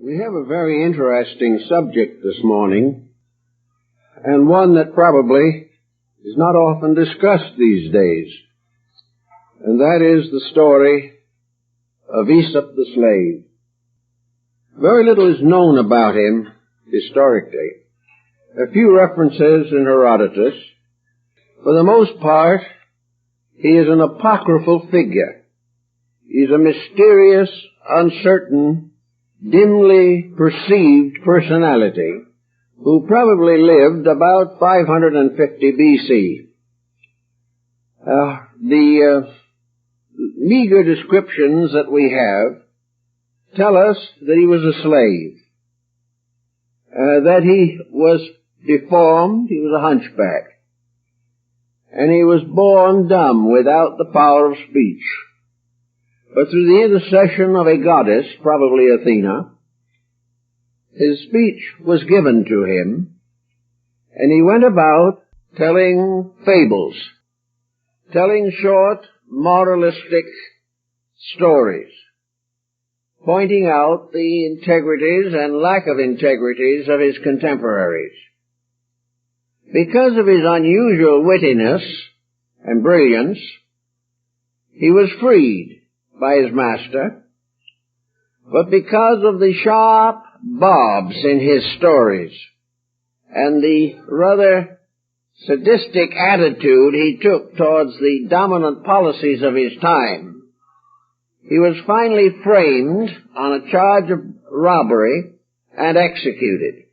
We have a very interesting subject this morning, and one that probably is not often discussed these days, and that is the story of Aesop the slave. Very little is known about him historically. A few references in Herodotus. For the most part, he is an apocryphal figure. He's a mysterious, uncertain, dimly perceived personality who probably lived about 550 BC. The meager descriptions that we have tell us that he was a slave, that he was deformed, he was a hunchback, and he was born dumb without the power of speech. But through the intercession of a goddess, probably Athena, his speech was given to him, and he went about telling fables, telling short, moralistic stories, pointing out the integrities and lack of integrities of his contemporaries. Because of his unusual wittiness and brilliance, he was freed by his master, but because of the sharp bobs in his stories and the rather sadistic attitude he took towards the dominant policies of his time, he was finally framed on a charge of robbery and executed.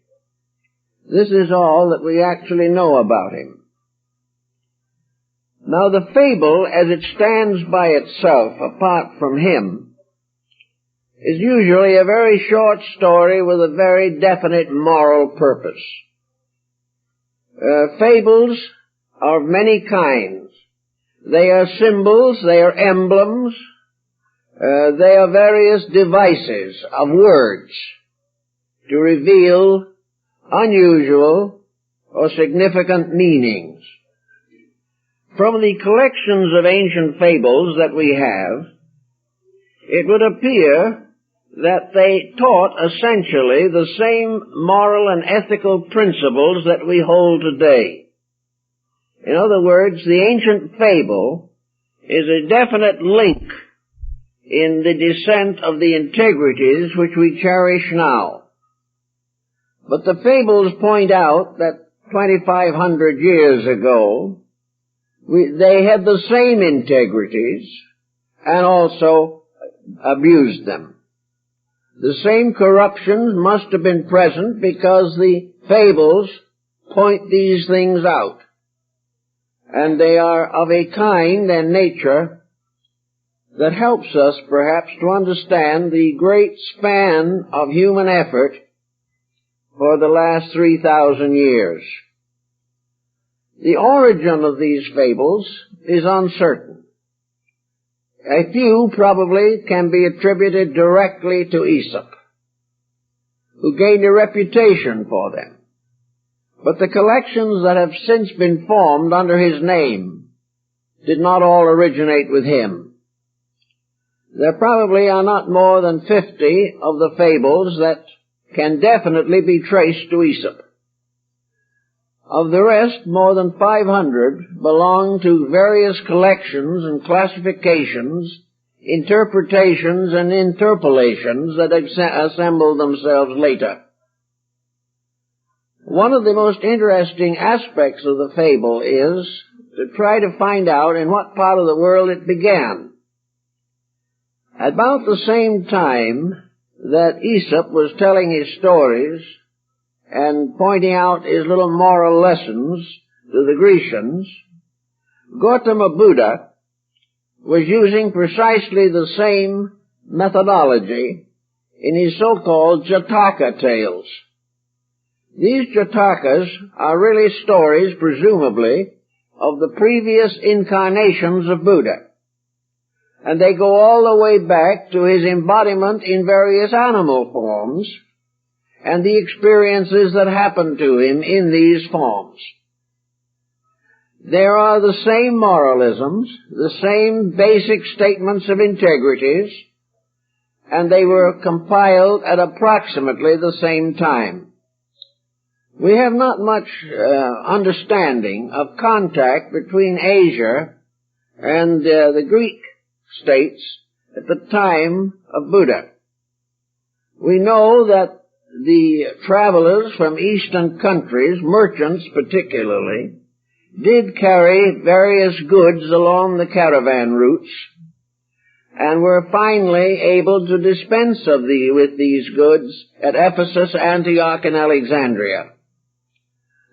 This is all that we actually know about him. Now the fable, as it stands by itself, apart from him, is usually a very short story with a very definite moral purpose. Fables are of many kinds. They are symbols, they are emblems, they are various devices of words to reveal unusual or significant meanings. From the collections of ancient fables that we have, it would appear that they taught essentially the same moral and ethical principles that we hold today. In other words, the ancient fable is a definite link in the descent of the integrities which we cherish now. But the fables point out that 2,500 years ago, they had the same integrities and also abused them. The same corruptions must have been present because the fables point these things out. And they are of a kind and nature that helps us perhaps to understand the great span of human effort for the last 3,000 years. The origin of these fables is uncertain. A few probably can be attributed directly to Aesop, who gained a reputation for them. But the collections that have since been formed under his name did not all originate with him. There probably are not more than 50 of the fables that can definitely be traced to Aesop. Of the rest, more than 500 belong to various collections and classifications, interpretations and interpolations that assembled themselves later. One of the most interesting aspects of the fable is to try to find out in what part of the world it began. About the same time that Aesop was telling his stories and pointing out his little moral lessons to the Grecians, Gautama Buddha was using precisely the same methodology in his so-called Jataka tales. These Jatakas are really stories, presumably, of the previous incarnations of Buddha. And they go all the way back to his embodiment in various animal forms and the experiences that happened to him in these forms. There are the same moralisms, the same basic statements of integrities, and they were compiled at approximately the same time. We have not much understanding of contact between Asia and the Greek states at the time of Buddha. We know that the travelers from eastern countries, merchants particularly, did carry various goods along the caravan routes, and were finally able to dispense with these goods at Ephesus, Antioch, and Alexandria.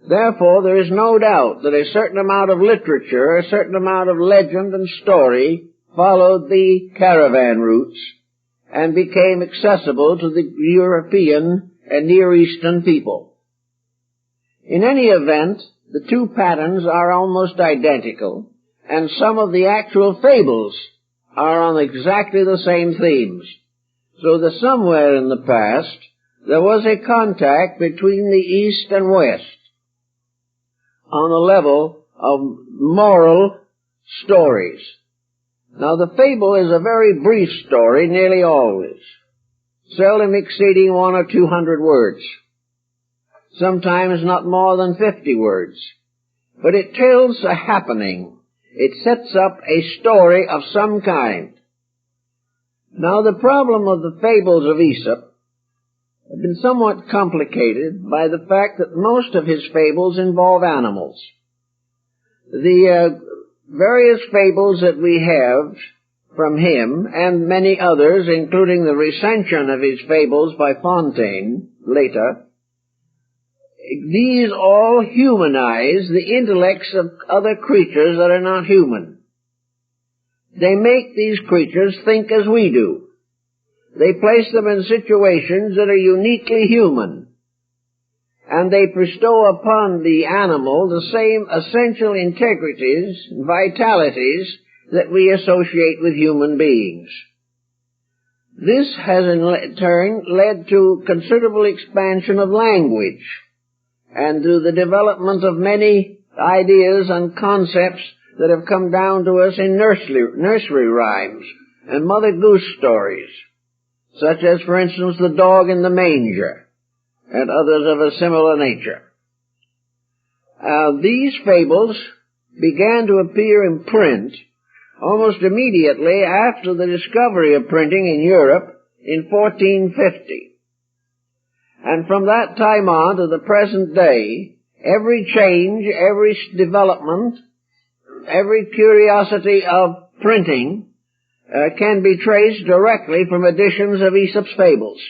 Therefore, there is no doubt that a certain amount of literature, a certain amount of legend and story followed the caravan routes and became accessible to the European and Near Eastern people. In any event, the two patterns are almost identical, and some of the actual fables are on exactly the same themes. So that somewhere in the past, there was a contact between the East and West on the level of moral stories. Now, the fable is a very brief story, nearly always, seldom exceeding 100 or 200 words, sometimes not more than 50 words. But it tells a happening. It sets up a story of some kind. Now, the problem of the fables of Aesop have been somewhat complicated by the fact that most of his fables involve animals. The various fables that we have from him, and many others, including the recension of his fables by Fontaine later, these all humanize the intellects of other creatures that are not human. They make these creatures think as we do. They place them in situations that are uniquely human, and they bestow upon the animal the same essential integrities and vitalities that we associate with human beings. This has in turn led to considerable expansion of language and to the development of many ideas and concepts that have come down to us in nursery rhymes and Mother Goose stories, such as, for instance, the dog in the manger, and others of a similar nature. These fables began to appear in print almost immediately after the discovery of printing in Europe in 1450. And from that time on to the present day, every change, every development, every curiosity of printing can be traced directly from editions of Aesop's fables.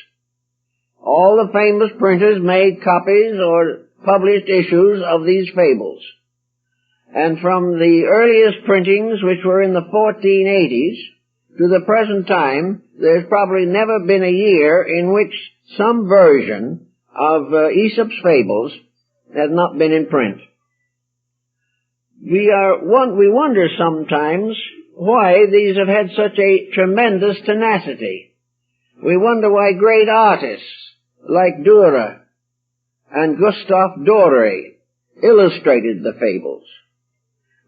All the famous printers made copies or published issues of these fables. And from the earliest printings, which were in the 1480s, to the present time, there's probably never been a year in which some version of Aesop's fables has not been in print. We wonder sometimes why these have had such a tremendous tenacity. We wonder why great artists like Dürer and Gustave Doré illustrated the fables.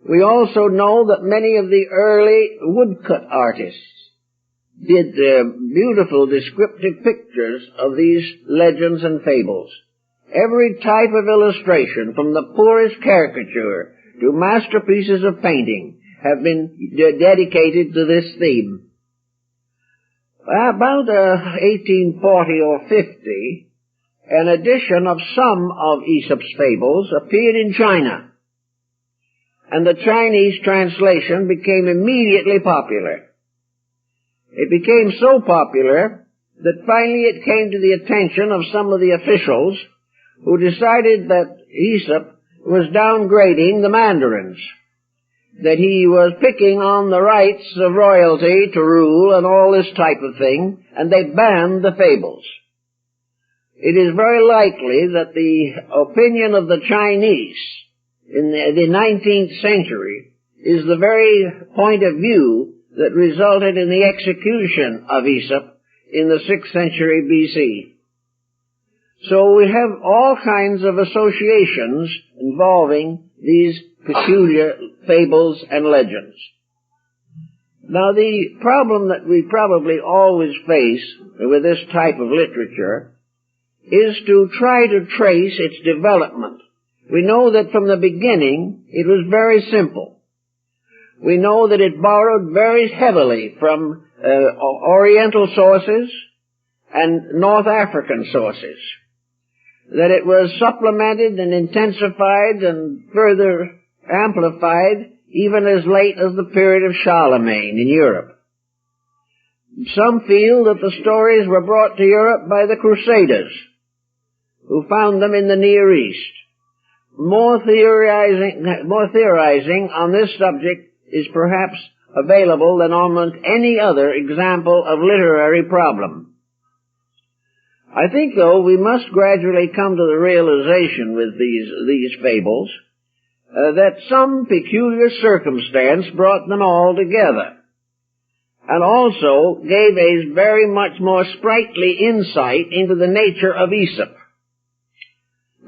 We also know that many of the early woodcut artists did beautiful descriptive pictures of these legends and fables. Every type of illustration, from the poorest caricature to masterpieces of painting, have been dedicated to this theme. About 1840 or 50, an edition of some of Aesop's fables appeared in China, and the Chinese translation became immediately popular. It became so popular that finally it came to the attention of some of the officials who decided that Aesop was downgrading the mandarins, that he was picking on the rights of royalty to rule and all this type of thing, and they banned the fables. It is very likely that the opinion of the Chinese in the 19th century is the very point of view that resulted in the execution of Aesop in the 6th century BC. So we have all kinds of associations involving these peculiar fables and legends. Now, the problem that we probably always face with this type of literature is to try to trace its development. We know that from the beginning it was very simple. We know that it borrowed very heavily from Oriental sources and North African sources, that it was supplemented and intensified and further amplified even as late as the period of Charlemagne in Europe. Some feel that the stories were brought to Europe by the Crusaders, who found them in the Near East. More theorizing on this subject is perhaps available than almost any other example of literary problem. I think, though, we must gradually come to the realization with these fables that some peculiar circumstance brought them all together, and also gave a very much more sprightly insight into the nature of Aesop.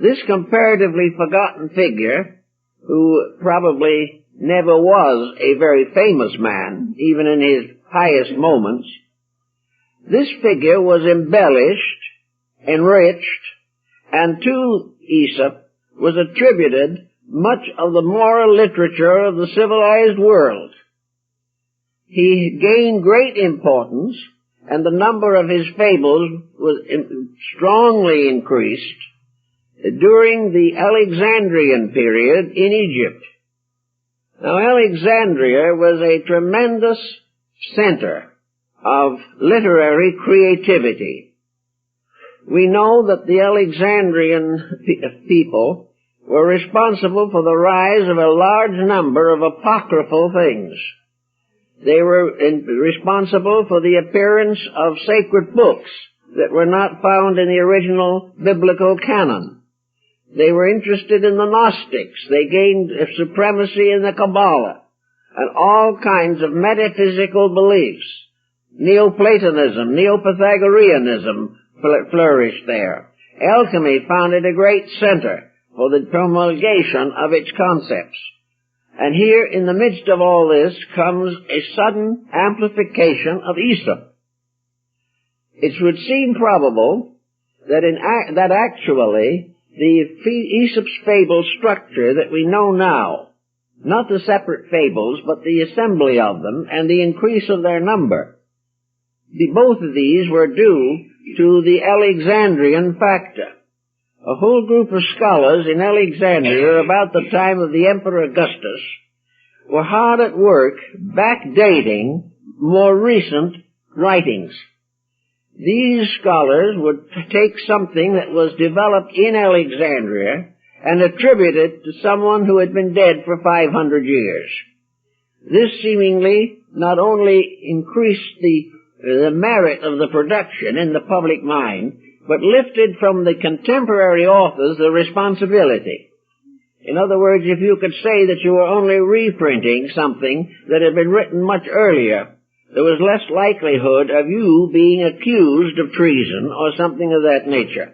This comparatively forgotten figure, who probably never was a very famous man, even in his highest moments, this figure was embellished, enriched, and to Aesop was attributed much of the moral literature of the civilized world. He gained great importance, and the number of his fables was strongly increased during the Alexandrian period in Egypt. Now, Alexandria was a tremendous center of literary creativity. We know that the Alexandrian people were responsible for the rise of a large number of apocryphal things. They were responsible for the appearance of sacred books that were not found in the original biblical canon. They were interested in the Gnostics. They gained supremacy in the Kabbalah and all kinds of metaphysical beliefs. Neoplatonism, Neopythagoreanism flourished there. Alchemy founded a great center for the promulgation of its concepts. And here, in the midst of all this, comes a sudden amplification of Aesop. It would seem probable that actually the Aesop's fable structure that we know now, not the separate fables, but the assembly of them and the increase of their number, both of these were due to the Alexandrian factor. A whole group of scholars in Alexandria about the time of the Emperor Augustus were hard at work backdating more recent writings. These scholars would take something that was developed in Alexandria and attribute it to someone who had been dead for 500 years. This seemingly not only increased the merit of the production in the public mind, but lifted from the contemporary authors the responsibility. In other words, if you could say that you were only reprinting something that had been written much earlier, there was less likelihood of you being accused of treason or something of that nature.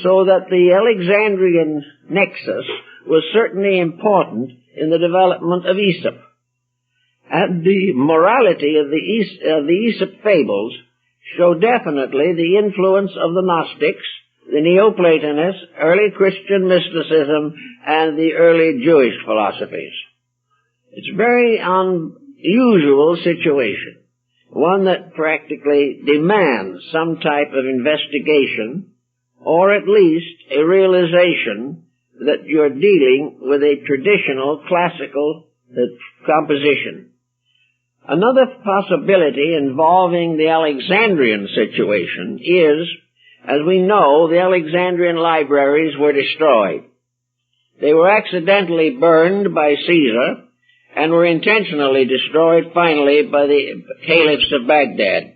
So that the Alexandrian nexus was certainly important in the development of Aesop. And the morality of the Aesop fables show definitely the influence of the Gnostics, the Neoplatonists, early Christian mysticism, and the early Jewish philosophies. It's a very unusual situation, one that practically demands some type of investigation, or at least a realization that you're dealing with a traditional classical composition. Another possibility involving the Alexandrian situation is, as we know, the Alexandrian libraries were destroyed. They were accidentally burned by Caesar and were intentionally destroyed finally by the caliphs of Baghdad.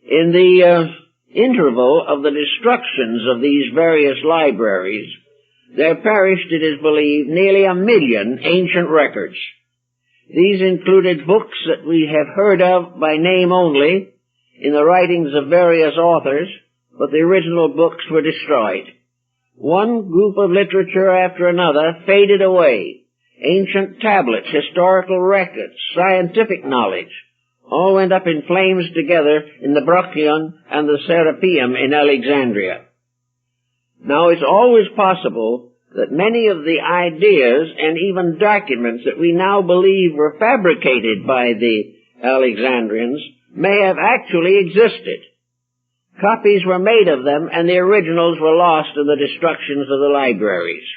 In the interval of the destructions of these various libraries, there perished, it is believed, nearly 1 million ancient records. These included books that we have heard of by name only in the writings of various authors, but the original books were destroyed. One group of literature after another faded away ancient tablets, historical records, scientific knowledge, all went up in flames together in the Brachyon and the Serapeum in Alexandria. Now, it's always possible that many of the ideas and even documents that we now believe were fabricated by the Alexandrians may have actually existed. Copies were made of them, and the originals were lost in the destructions of the libraries.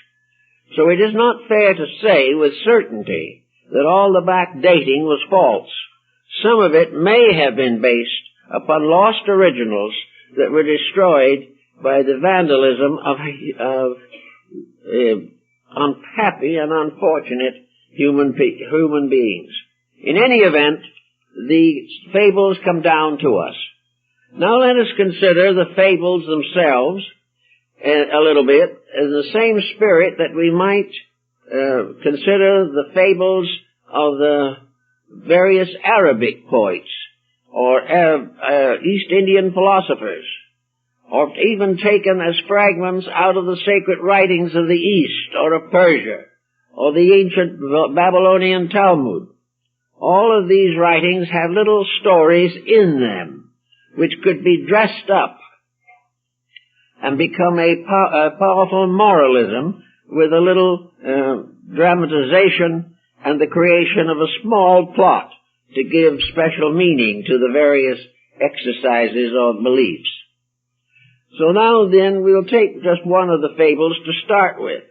So it is not fair to say with certainty that all the backdating was false. Some of it may have been based upon lost originals that were destroyed by the vandalism of unhappy and unfortunate human beings. In any event, the fables come down to us. Now let us consider the fables themselves a little bit in the same spirit that we might consider the fables of the various Arabic poets or East Indian philosophers, or even taken as fragments out of the sacred writings of the East or of Persia or the ancient Babylonian Talmud. All of these writings have little stories in them which could be dressed up and become a powerful moralism with a little dramatization and the creation of a small plot to give special meaning to the various exercises or beliefs. So now then we'll take just one of the fables to start with,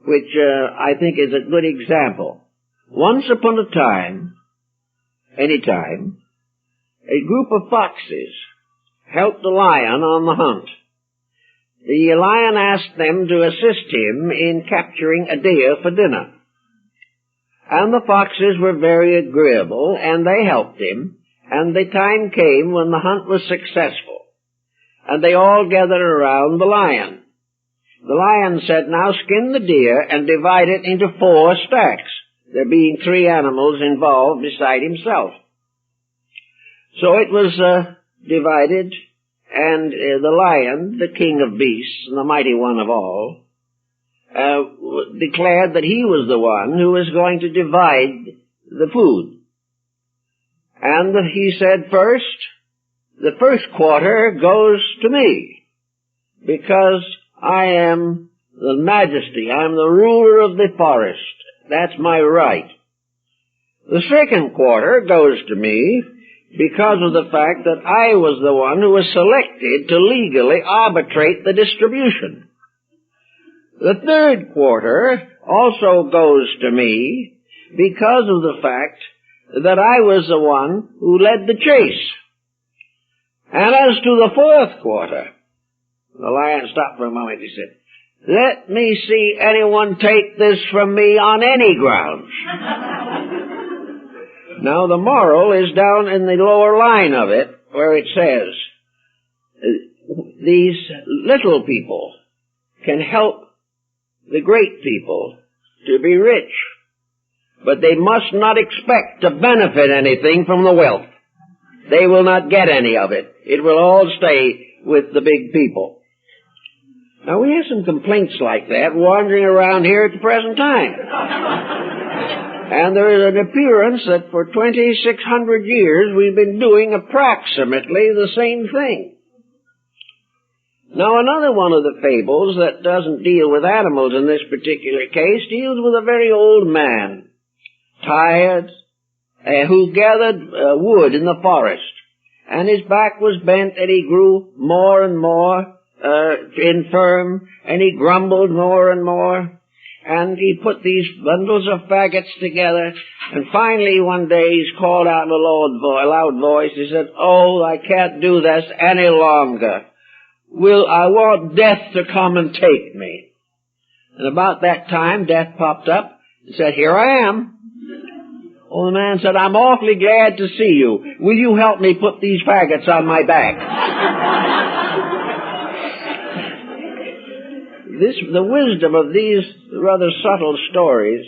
which I think is a good example. Once upon a time, a group of foxes helped the lion on the hunt. The lion asked them to assist him in capturing a deer for dinner. And the foxes were very agreeable, and they helped him, and the time came when the hunt was successful, and they all gathered around the lion. The lion said, "Now skin the deer and divide it into 4 stacks, there being 3 animals involved beside himself." So it was divided, and the lion, the king of beasts, and the mighty one of all, declared that he was the one who was going to divide the food. And he said, the first quarter goes to me, because I am the majesty, I am the ruler of the forest. That's my right. The second quarter goes to me because of the fact that I was the one who was selected to legally arbitrate the distribution. The third quarter also goes to me because of the fact that I was the one who led the chase. And as to the fourth quarter, the lion stopped for a moment. He said, "Let me see anyone take this from me on any grounds." Now the moral is down in the lower line of it, where it says, these little people can help the great people to be rich, but they must not expect to benefit anything from the wealth. They will not get any of it. It will all stay with the big people. Now we have some complaints like that wandering around here at the present time. And there is an appearance that for 2,600 years we've been doing approximately the same thing. Now another one of the fables that doesn't deal with animals in this particular case deals with a very old man, tired, who gathered wood in the forest, and his back was bent, and he grew more and more infirm, and he grumbled more and more, and he put these bundles of faggots together, and finally one day he's called out in a loud voice. He said, "Oh, I can't do this any longer. I want death to come and take me." And about that time, death popped up and said, "Here I am." Well, the man said, "I'm awfully glad to see you. Will you help me put these faggots on my back?" The wisdom of these rather subtle stories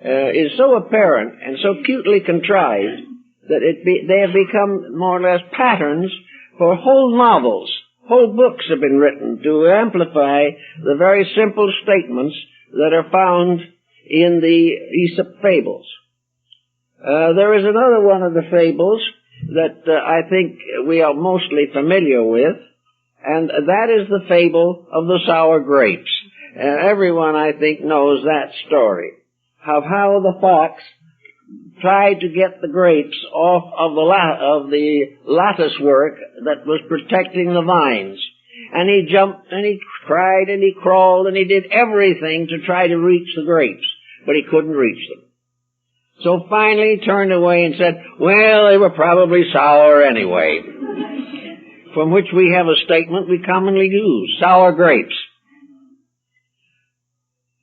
is so apparent and so cutely contrived that they have become more or less patterns for whole novels. Whole books have been written to amplify the very simple statements that are found in the Aesop Fables. There is another one of the fables that I think we are mostly familiar with, and that is the fable of the sour grapes. Everyone, I think, knows that story, of how the fox tried to get the grapes off of the lattice work that was protecting the vines. And he jumped, and he cried, and he crawled, and he did everything to try to reach the grapes, but he couldn't reach them. So finally he turned away and said, well, they were probably sour anyway. From which we have a statement we commonly use, sour grapes.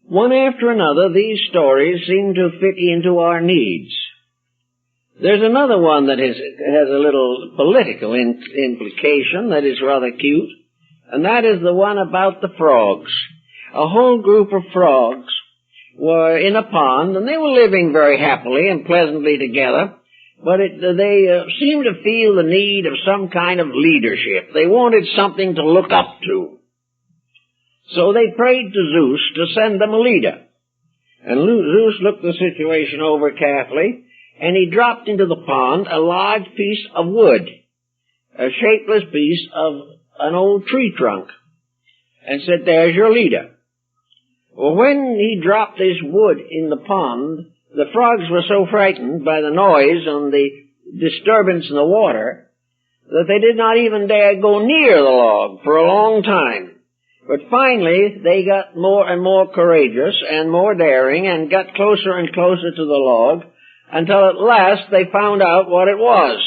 One after another, these stories seem to fit into our needs. There's another one that has a little political implication that is rather cute, and that is the one about the frogs. A whole group of frogs were in a pond, and they were living very happily and pleasantly together, but they seemed to feel the need of some kind of leadership. They wanted something to look up to. So they prayed to Zeus to send them a leader. And Zeus looked the situation over carefully, and he dropped into the pond a large piece of wood, a shapeless piece of an old tree trunk, and said, there's your leader. Well, when he dropped this wood in the pond, the frogs were so frightened by the noise and the disturbance in the water that they did not even dare go near the log for a long time. But finally, they got more and more courageous and more daring and got closer and closer to the log until at last they found out what it was.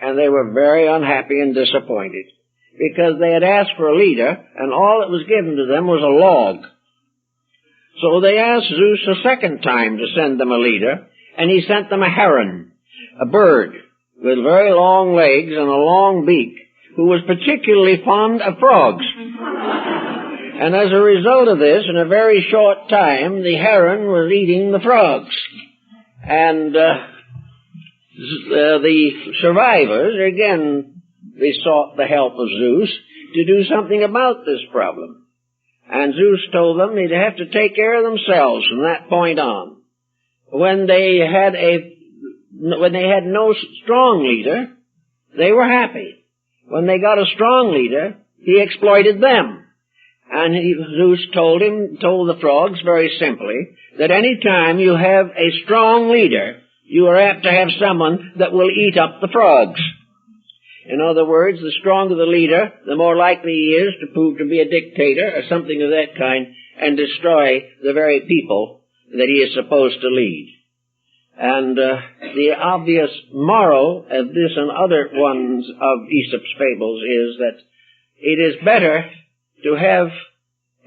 And they were very unhappy and disappointed because they had asked for a leader and all that was given to them was a log. So they asked Zeus a second time to send them a leader, and he sent them a heron, a bird with very long legs and a long beak, who was particularly fond of frogs. And as a result of this, in a very short time, the heron was eating the frogs. And the survivors, again, besought the help of Zeus to do something about this problem. And Zeus told them they'd have to take care of themselves from that point on. When they had no strong leader, they were happy. When they got a strong leader, he exploited them. And Zeus told the frogs very simply that any time you have a strong leader, you are apt to have someone that will eat up the frogs. In other words, the stronger the leader, the more likely he is to prove to be a dictator or something of that kind and destroy the very people that he is supposed to lead. And the obvious moral of this and other ones of Aesop's fables is that it is better to have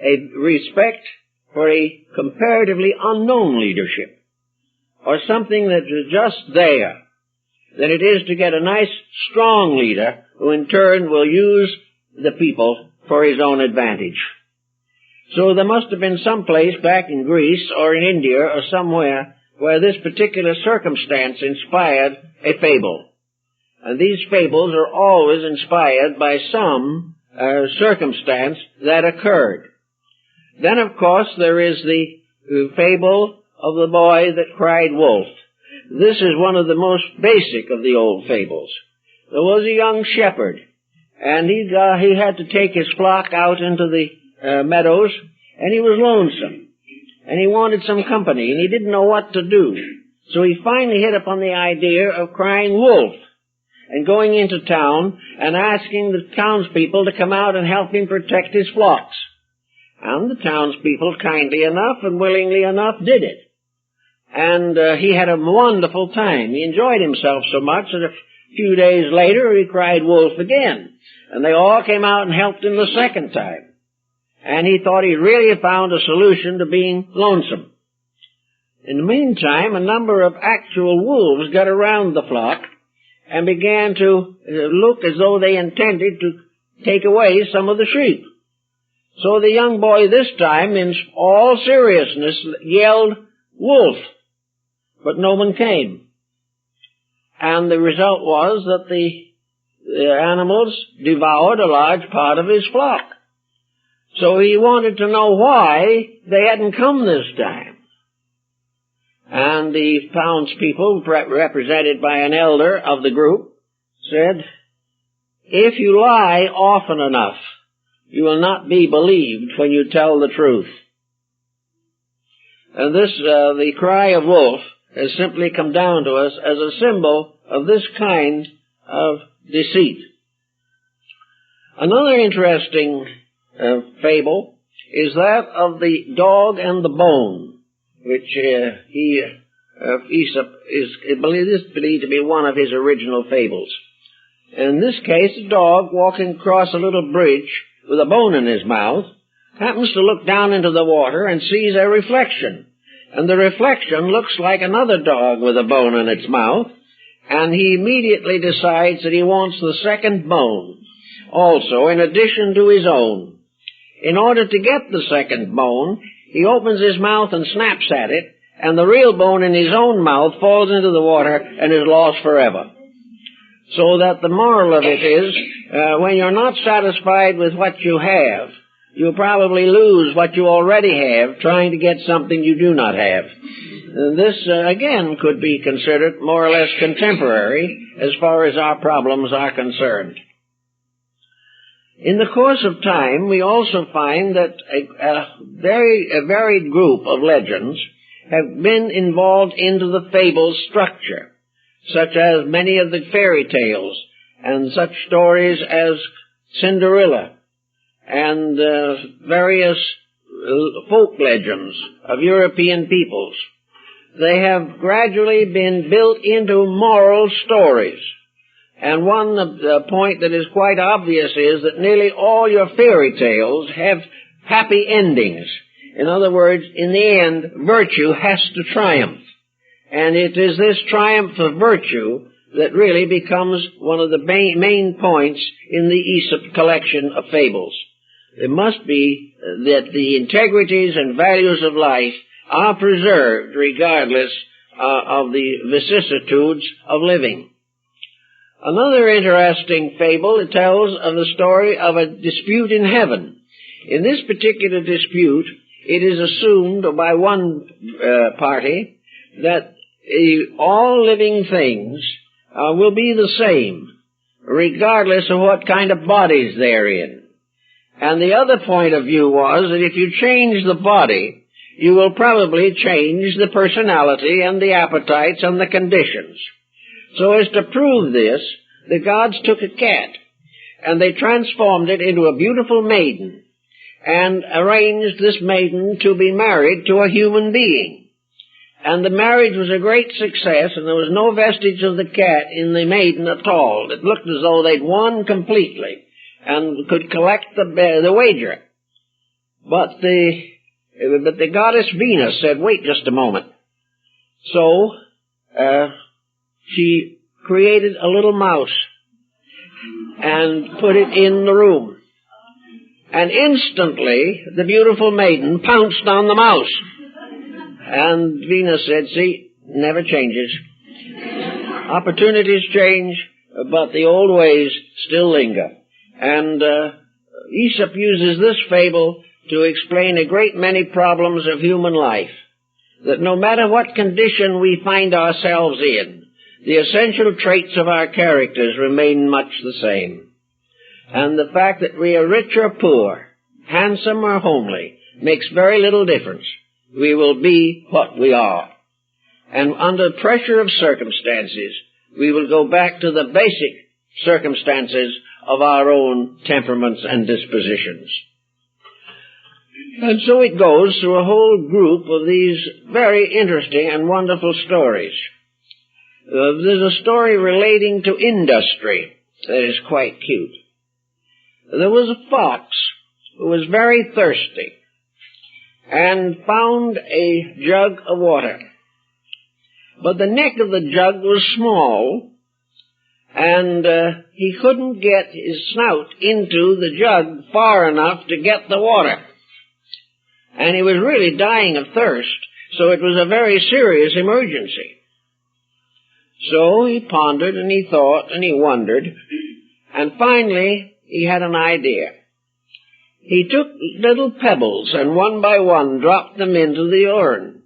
a respect for a comparatively unknown leadership or something that is just there than it is to get a nice, strong leader who in turn will use the people for his own advantage. So there must have been some place back in Greece or in India or somewhere where this particular circumstance inspired a fable. And these fables are always inspired by some circumstance that occurred. Then, of course, there is the fable of the boy that cried wolf. This is one of the most basic of the old fables. There was a young shepherd, and he had to take his flock out into the meadows, and he was lonesome, and he wanted some company, and he didn't know what to do. So he finally hit upon the idea of crying wolf, and going into town and asking the townspeople to come out and help him protect his flocks. And the townspeople, kindly enough and willingly enough, did it. And he had a wonderful time. He enjoyed himself so much that a few days later he cried wolf again. And they all came out and helped him the second time. And he thought he really had found a solution to being lonesome. In the meantime, a number of actual wolves got around the flock and began to look as though they intended to take away some of the sheep. So the young boy this time, in all seriousness, yelled, wolf! But no one came. And the result was that the animals devoured a large part of his flock. So he wanted to know why they hadn't come this time. And the townspeople, represented by an elder of the group, said, "If you lie often enough, you will not be believed when you tell the truth." And this, the cry of wolf, has simply come down to us as a symbol of this kind of deceit. Another interesting fable is that of the dog and the bone, which Aesop is believed to be one of his original fables. In this case, a dog walking across a little bridge with a bone in his mouth happens to look down into the water and sees a reflection. And the reflection looks like another dog with a bone in its mouth, and he immediately decides that he wants the second bone also, in addition to his own. In order to get the second bone, he opens his mouth and snaps at it, and the real bone in his own mouth falls into the water and is lost forever. So that the moral of it is, when you're not satisfied with what you have, you'll probably lose what you already have trying to get something you do not have. This, again, could be considered more or less contemporary as far as our problems are concerned. In the course of time, we also find that a varied group of legends have been involved into the fable structure, such as many of the fairy tales and such stories as Cinderella and various folk legends of European peoples. They have gradually been built into moral stories. And one point that is quite obvious is that nearly all your fairy tales have happy endings. In other words, in the end, virtue has to triumph. And it is this triumph of virtue that really becomes one of the main points in the Aesop collection of fables. It must be that the integrities and values of life are preserved regardless of the vicissitudes of living. Another interesting fable tells of the story of a dispute in heaven. In this particular dispute, it is assumed by one party that all living things will be the same, regardless of what kind of bodies they're in. And the other point of view was that if you change the body, you will probably change the personality and the appetites and the conditions. So as to prove this, the gods took a cat, and they transformed it into a beautiful maiden, and arranged this maiden to be married to a human being. And the marriage was a great success, and there was no vestige of the cat in the maiden at all. It looked as though they'd won completely, and could collect the wager. But the goddess Venus said, "Wait just a moment." So, she created a little mouse and put it in the room. And instantly, the beautiful maiden pounced on the mouse. And Venus said, "See, never changes. Opportunities change, but the old ways still linger." And Aesop uses this fable to explain a great many problems of human life. That no matter what condition we find ourselves in, the essential traits of our characters remain much the same. And the fact that we are rich or poor, handsome or homely, makes very little difference. We will be what we are. And under pressure of circumstances, we will go back to the basic circumstances of our own temperaments and dispositions. And so it goes through a whole group of these very interesting and wonderful stories. There's a story relating to industry that is quite cute. There was a fox who was very thirsty and found a jug of water. But the neck of the jug was small, and he couldn't get his snout into the jug far enough to get the water. And he was really dying of thirst, so it was a very serious emergency. So he pondered and he thought and he wondered, and finally he had an idea. He took little pebbles and one by one dropped them into the urn,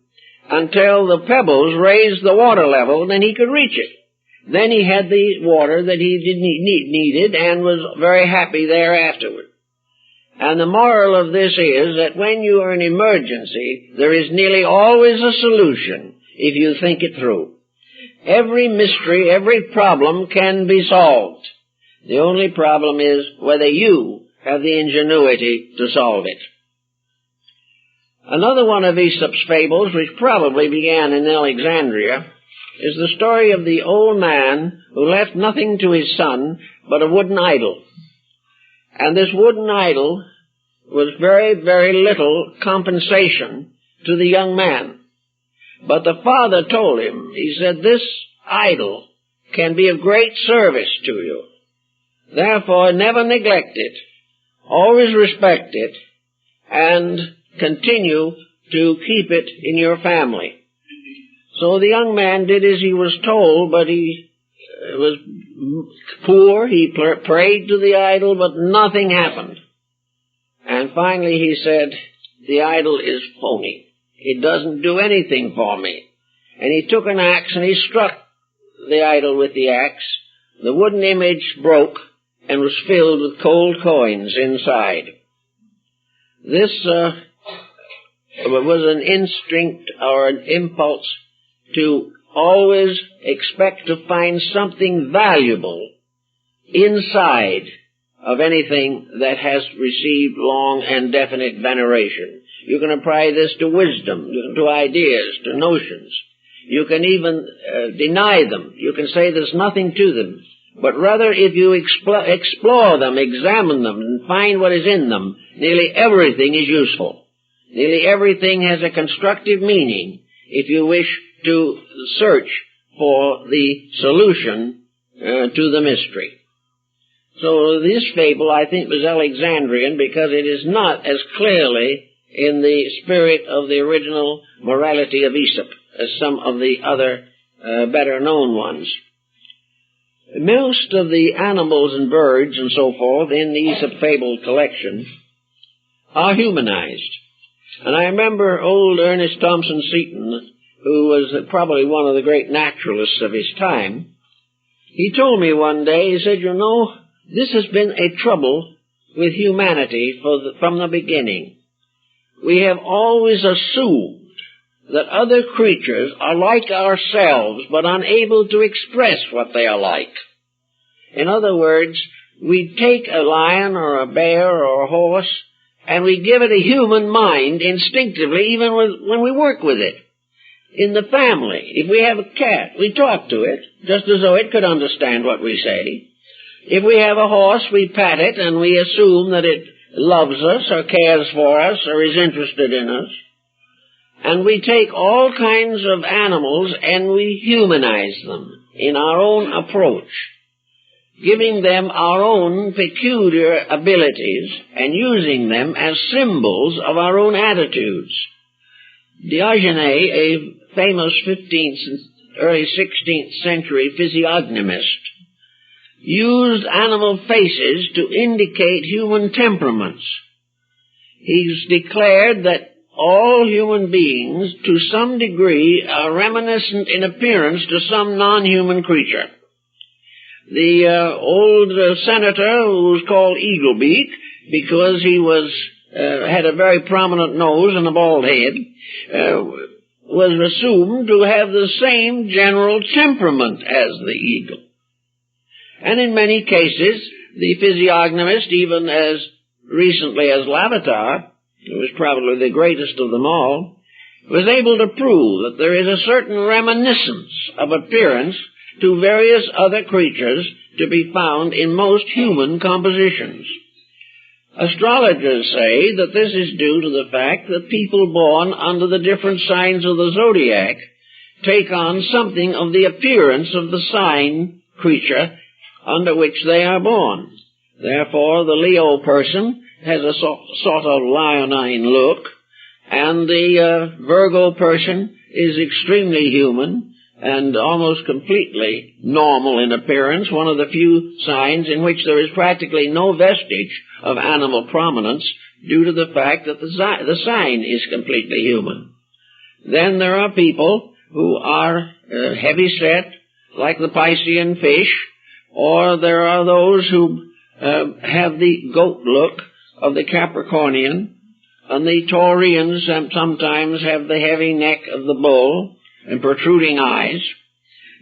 until the pebbles raised the water level, then he could reach it. Then he had the water that he needed and was very happy there afterward. And the moral of this is that when you are in emergency, there is nearly always a solution if you think it through. Every mystery, every problem can be solved. The only problem is whether you have the ingenuity to solve it. Another one of Aesop's fables, which probably began in Alexandria, is the story of the old man who left nothing to his son but a wooden idol. And this wooden idol was very, very little compensation to the young man. But the father told him, he said, this idol can be of great service to you. Therefore, never neglect it. Always respect it and continue to keep it in your family. So the young man did as he was told, but he was poor. He prayed to the idol, but nothing happened. And finally he said, the idol is phony. It doesn't do anything for me. And he took an axe and he struck the idol with the axe. The wooden image broke and was filled with cold coins inside. This was an instinct or an impulse to always expect to find something valuable inside of anything that has received long and definite veneration. You can apply this to wisdom, to ideas, to notions. You can even deny them. You can say there's nothing to them. But rather, if you explore them, examine them, and find what is in them, nearly everything is useful. Nearly everything has a constructive meaning if you wish to search for the solution to the mystery. So this fable, I think, was Alexandrian because it is not as clearly in the spirit of the original morality of Aesop as some of the other better known ones. Most of the animals and birds and so forth in the Aesop fable collection are humanized. And I remember old Ernest Thompson Seton, who was probably one of the great naturalists of his time. He told me one day, he said, you know, this has been a trouble with humanity from the beginning. We have always assumed that other creatures are like ourselves, but unable to express what they are like. In other words, we take a lion or a bear or a horse, and we give it a human mind instinctively, even when we work with it. In the family, if we have a cat, we talk to it, just as though it could understand what we say. If we have a horse, we pat it, and we assume that it loves us or cares for us or is interested in us. And we take all kinds of animals and we humanize them in our own approach, giving them our own peculiar abilities and using them as symbols of our own attitudes. Diogenes, a famous 15th and early 16th century physiognomist, used animal faces to indicate human temperaments. He's declared that all human beings, to some degree, are reminiscent in appearance to some non-human creature. The old senator, who was called Eaglebeak, because he had a very prominent nose and a bald head, was assumed to have the same general temperament as the eagle. And in many cases, the physiognomist, even as recently as Lavater, who was probably the greatest of them all, was able to prove that there is a certain reminiscence of appearance to various other creatures to be found in most human compositions. Astrologers say that this is due to the fact that people born under the different signs of the zodiac take on something of the appearance of the sign creature under which they are born. Therefore, the Leo person has a sort of leonine look, and the Virgo person is extremely human and almost completely normal in appearance, one of the few signs in which there is practically no vestige of animal prominence due to the fact that the sign is completely human. Then there are people who are heavy-set, like the Piscean fish, or there are those who have the goat look of the Capricornian, and the Taurians sometimes have the heavy neck of the bull and protruding eyes.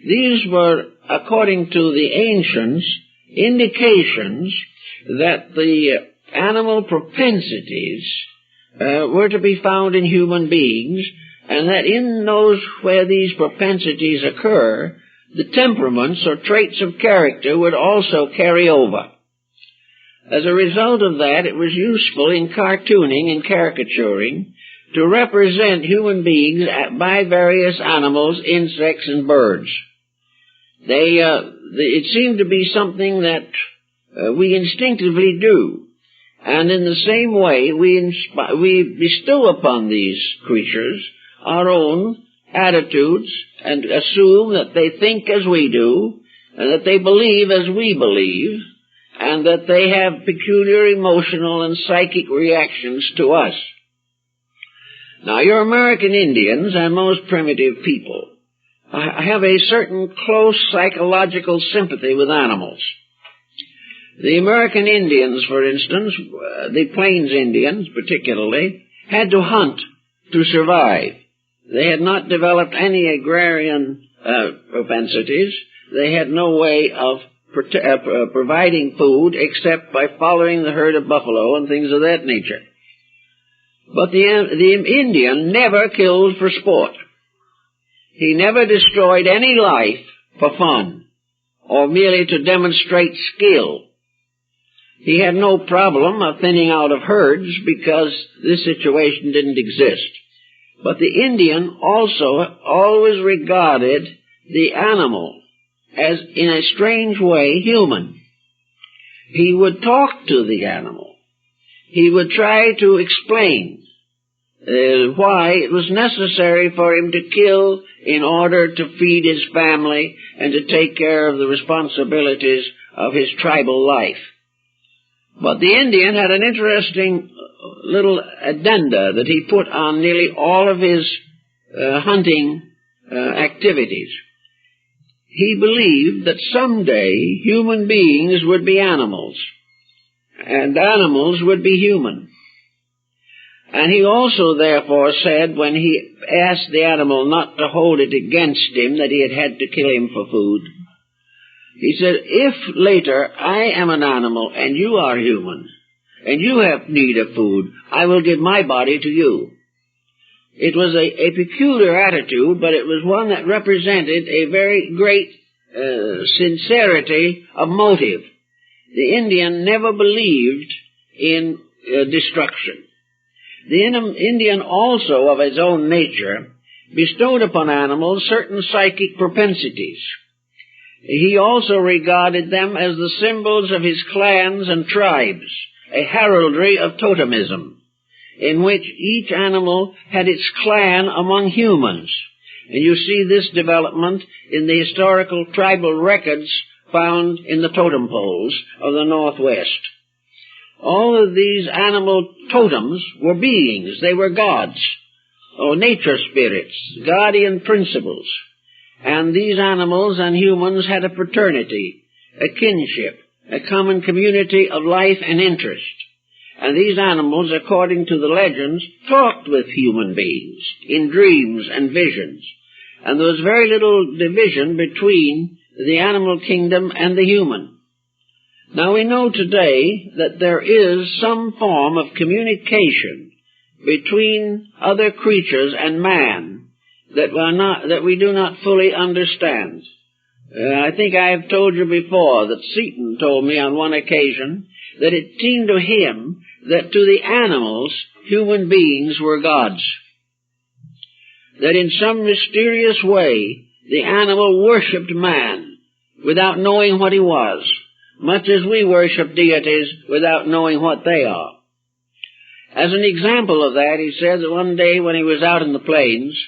These were, according to the ancients, indications that the animal propensities were to be found in human beings, and that in those where these propensities occur, the temperaments or traits of character would also carry over. As a result of that, it was useful in cartooning and caricaturing to represent human beings by various animals, insects, and birds. It seemed to be something that we instinctively do. And in the same way, we bestow upon these creatures our own attitudes and assume that they think as we do, and that they believe as we believe, and that they have peculiar emotional and psychic reactions to us. Now, your American Indians and most primitive people have a certain close psychological sympathy with animals. The American Indians, for instance, the Plains Indians particularly, had to hunt to survive. They had not developed any agrarian propensities. They had no way of providing food except by following the herd of buffalo and things of that nature. But the Indian never killed for sport. He never destroyed any life for fun or merely to demonstrate skill. He had no problem of thinning out of herds because this situation didn't exist. But the Indian also always regarded the animal as, in a strange way, human. He would talk to the animal. He would try to explain why it was necessary for him to kill in order to feed his family and to take care of the responsibilities of his tribal life. But the Indian had an interesting little addenda that he put on nearly all of his hunting activities. He believed that someday human beings would be animals, and animals would be human. And he also therefore said, when he asked the animal not to hold it against him that he had to kill him for food, he said, if later I am an animal and you are human, and you have need of food, I will give my body to you. It was a peculiar attitude, but it was one that represented a very great sincerity of motive. The Indian never believed in destruction. The Indian also, of his own nature, bestowed upon animals certain psychic propensities. He also regarded them as the symbols of his clans and tribes, a heraldry of totemism, in which each animal had its clan among humans. And you see this development in the historical tribal records found in the totem poles of the Northwest. All of these animal totems were beings. They were gods, or nature spirits, guardian principles. And these animals and humans had a fraternity, a kinship, a common community of life and interest. And these animals, according to the legends, talked with human beings in dreams and visions. And there was very little division between the animal kingdom and the human. Now we know today that there is some form of communication between other creatures and man that we do not fully understand. I think I have told you before that Seton told me on one occasion that it seemed to him that to the animals, human beings were gods. That in some mysterious way, the animal worshipped man without knowing what he was, much as we worship deities without knowing what they are. As an example of that, he said that one day when he was out in the plains,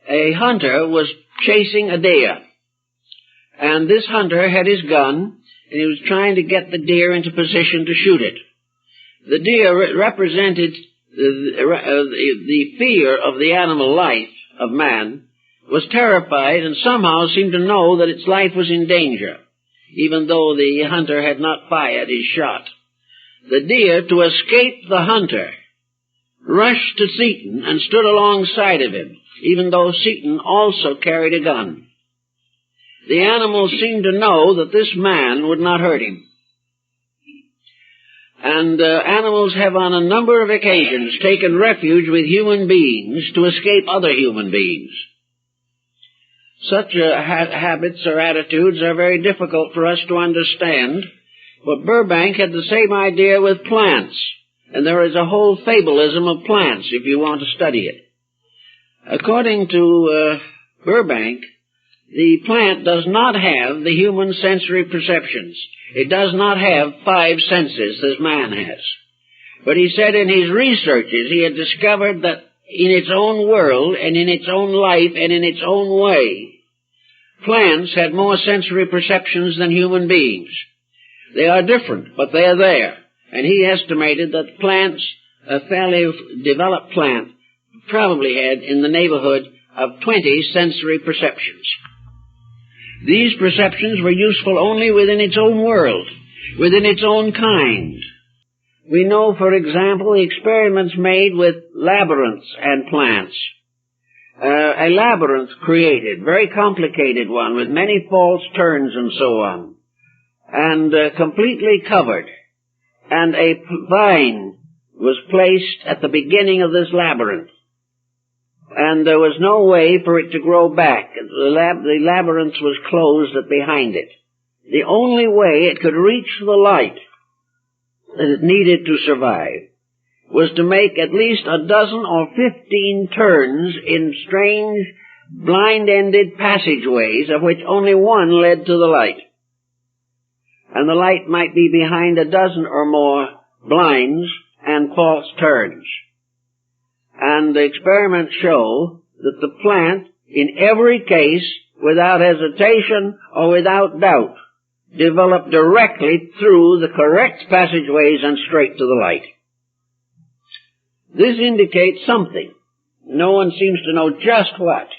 a hunter was chasing a deer. And this hunter had his gun, and he was trying to get the deer into position to shoot it. The deer represented the fear of the animal life of man, was terrified and somehow seemed to know that its life was in danger, even though the hunter had not fired his shot. The deer, to escape the hunter, rushed to Seton and stood alongside of him, even though Seton also carried a gun. The animal seemed to know that this man would not hurt him. And animals have on a number of occasions taken refuge with human beings to escape other human beings. Such habits or attitudes are very difficult for us to understand, but Burbank had the same idea with plants, and there is a whole fableism of plants if you want to study it. According to Burbank, the plant does not have the human sensory perceptions. It does not have 5 senses as man has. But he said in his researches he had discovered that in its own world and in its own life and in its own way, plants had more sensory perceptions than human beings. They are different, but they are there. And he estimated that plants, a fairly developed plant, probably had in the neighborhood of 20 sensory perceptions. These perceptions were useful only within its own world, within its own kind. We know, for example, the experiments made with labyrinths and plants. A labyrinth created, very complicated one, with many false turns and so on, and completely covered. And a vine was placed at the beginning of this labyrinth. And there was no way for it to grow back. The labyrinth was closed behind it. The only way it could reach the light that it needed to survive was to make at least a dozen or 15 turns in strange, blind-ended passageways, of which only one led to the light. And the light might be behind a dozen or more blinds and false turns. And the experiments show that the plant, in every case, without hesitation or without doubt, developed directly through the correct passageways and straight to the light. This indicates something. No one seems to know just what,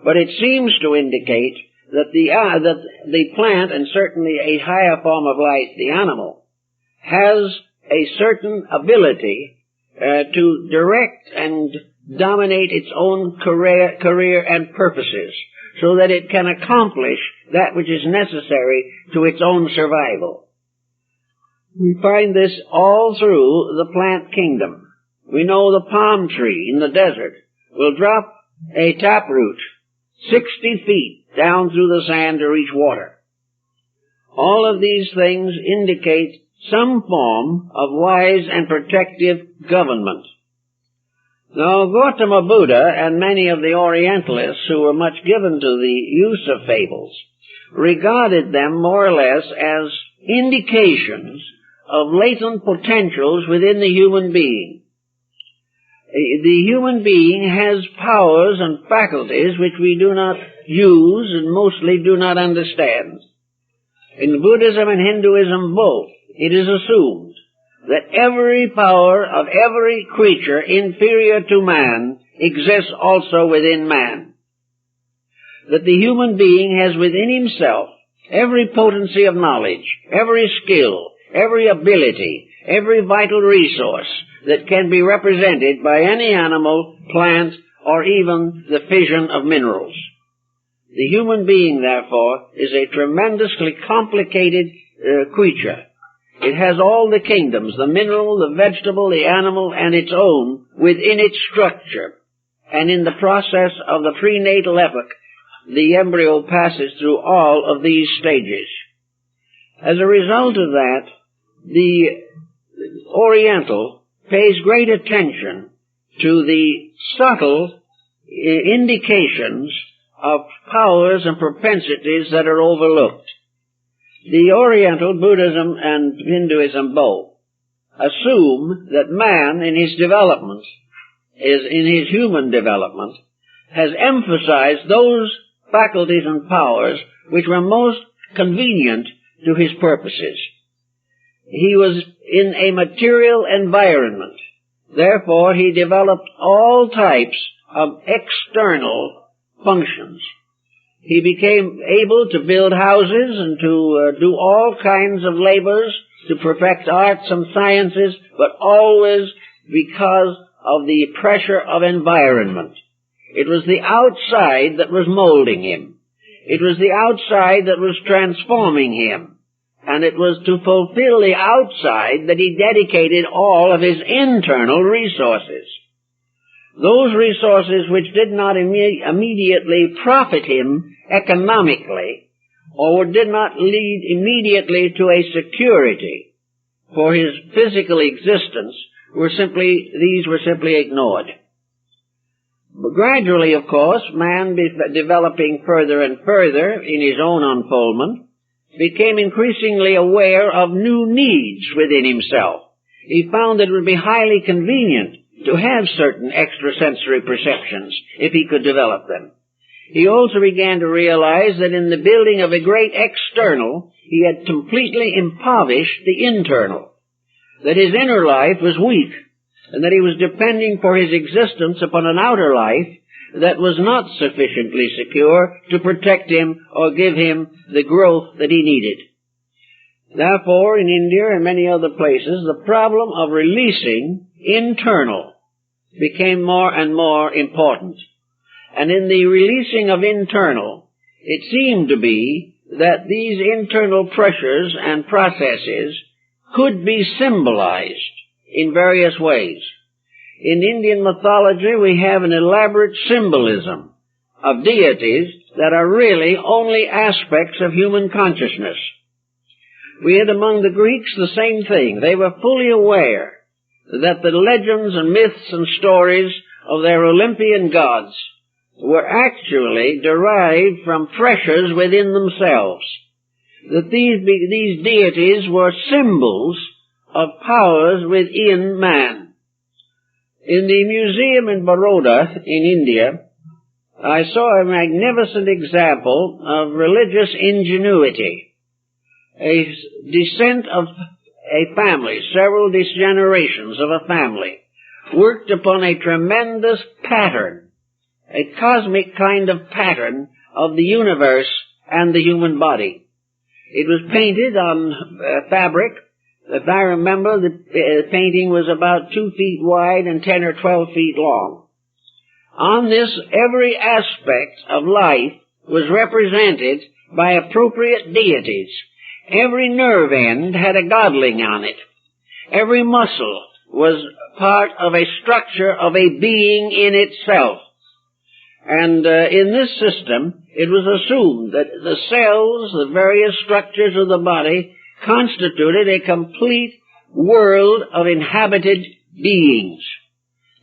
but it seems to indicate that the plant, and certainly a higher form of life, the animal, has a certain ability to direct and dominate its own career and purposes, so that it can accomplish that which is necessary to its own survival. We find this all through the plant kingdom. We know the palm tree in the desert will drop a taproot 60 feet down through the sand to reach water. All of these things indicate some form of wise and protective government. Now, Gautama Buddha and many of the Orientalists who were much given to the use of fables regarded them more or less as indications of latent potentials within the human being. The human being has powers and faculties which we do not use and mostly do not understand. In Buddhism and Hinduism both, it is assumed that every power of every creature inferior to man exists also within man. That the human being has within himself every potency of knowledge, every skill, every ability, every vital resource that can be represented by any animal, plant, or even the fission of minerals. The human being, therefore, is a tremendously complicated creature. It has all the kingdoms, the mineral, the vegetable, the animal, and its own within its structure. And in the process of the prenatal epoch, the embryo passes through all of these stages. As a result of that, the Oriental pays great attention to the subtle indications of powers and propensities that are overlooked. The Oriental, Buddhism and Hinduism both, assume that man in his development, in his human development, has emphasized those faculties and powers which were most convenient to his purposes. He was in a material environment. Therefore, he developed all types of external functions. He became able to build houses and to do all kinds of labors, to perfect arts and sciences, but always because of the pressure of environment. It was the outside that was molding him. It was the outside that was transforming him. And it was to fulfill the outside that he dedicated all of his internal resources. Those resources which did not immediately profit him economically, or did not lead immediately to a security for his physical existence, were simply ignored. But gradually, of course, man, developing further and further in his own unfoldment, became increasingly aware of new needs within himself. He found that it would be highly convenient to have certain extrasensory perceptions if he could develop them. He also began to realize that in the building of a great external, he had completely impoverished the internal, that his inner life was weak, and that he was depending for his existence upon an outer life that was not sufficiently secure to protect him or give him the growth that he needed. Therefore, in India and many other places, the problem of releasing internal became more and more important. And in the releasing of internal, it seemed to be that these internal pressures and processes could be symbolized in various ways. In Indian mythology, we have an elaborate symbolism of deities that are really only aspects of human consciousness. We had among the Greeks the same thing. They were fully aware that the legends and myths and stories of their Olympian gods were actually derived from pressures within themselves, that these deities were symbols of powers within man. In the museum in Baroda in India, I saw a magnificent example of religious ingenuity. A descent of a family, several generations of a family, worked upon a tremendous pattern, a cosmic kind of pattern of the universe and the human body. It was painted on fabric. If I remember, the painting was about 2 feet wide and 10 or 12 feet long. On this, every aspect of life was represented by appropriate deities. Every nerve end had a godling on it. Every muscle was part of a structure of a being in itself. And in this system, it was assumed that the cells, the various structures of the body, constituted a complete world of inhabited beings.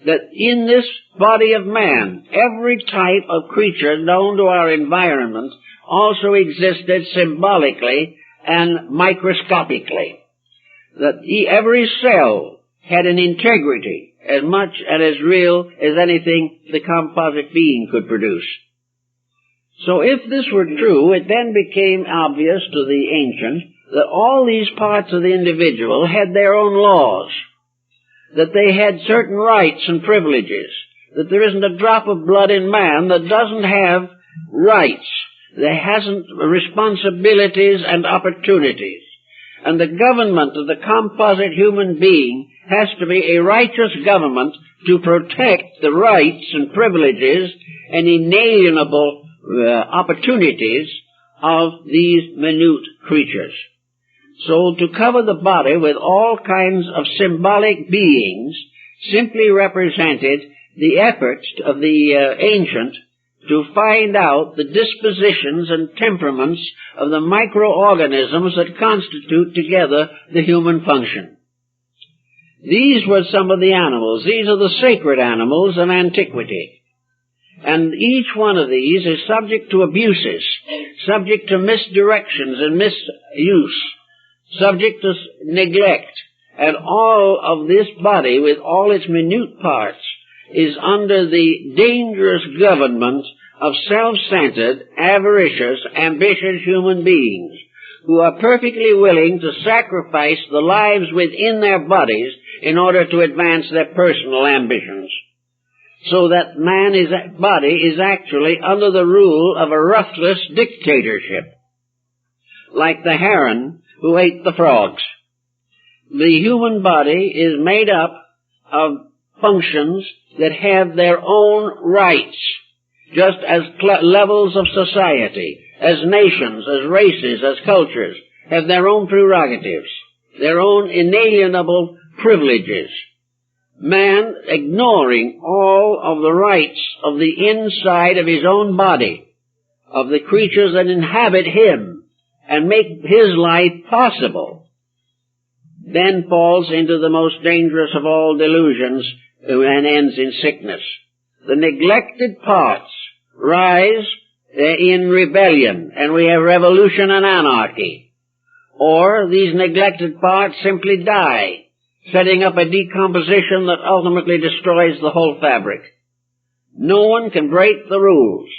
That in this body of man, every type of creature known to our environment also existed symbolically and microscopically. That every cell had an integrity as much and as real as anything the composite being could produce. So if this were true, it then became obvious to the ancients that all these parts of the individual had their own laws, that they had certain rights and privileges, that there isn't a drop of blood in man that doesn't have rights, that hasn't responsibilities and opportunities. And the government of the composite human being has to be a righteous government to protect the rights and privileges and inalienable opportunities of these minute creatures. So to cover the body with all kinds of symbolic beings simply represented the efforts of the ancient to find out the dispositions and temperaments of the microorganisms that constitute together the human function. These were some of the animals. These are the sacred animals of antiquity. And each one of these is subject to abuses, subject to misdirections and misuse, subject to neglect. And all of this body, with all its minute parts, is under the dangerous government of self-centered, avaricious, ambitious human beings who are perfectly willing to sacrifice the lives within their bodies in order to advance their personal ambitions. so that body is actually under the rule of a ruthless dictatorship, like the heron who ate the frogs. The human body is made up of functions that have their own rights, just as levels of society, as nations, as races, as cultures, have their own prerogatives, their own inalienable privileges. Man, ignoring all of the rights of the inside of his own body, of the creatures that inhabit him and make his life possible, then falls into the most dangerous of all delusions and ends in sickness. The neglected parts rise in rebellion, and we have revolution and anarchy. Or these neglected parts simply die, setting up a decomposition that ultimately destroys the whole fabric. No one can break the rules,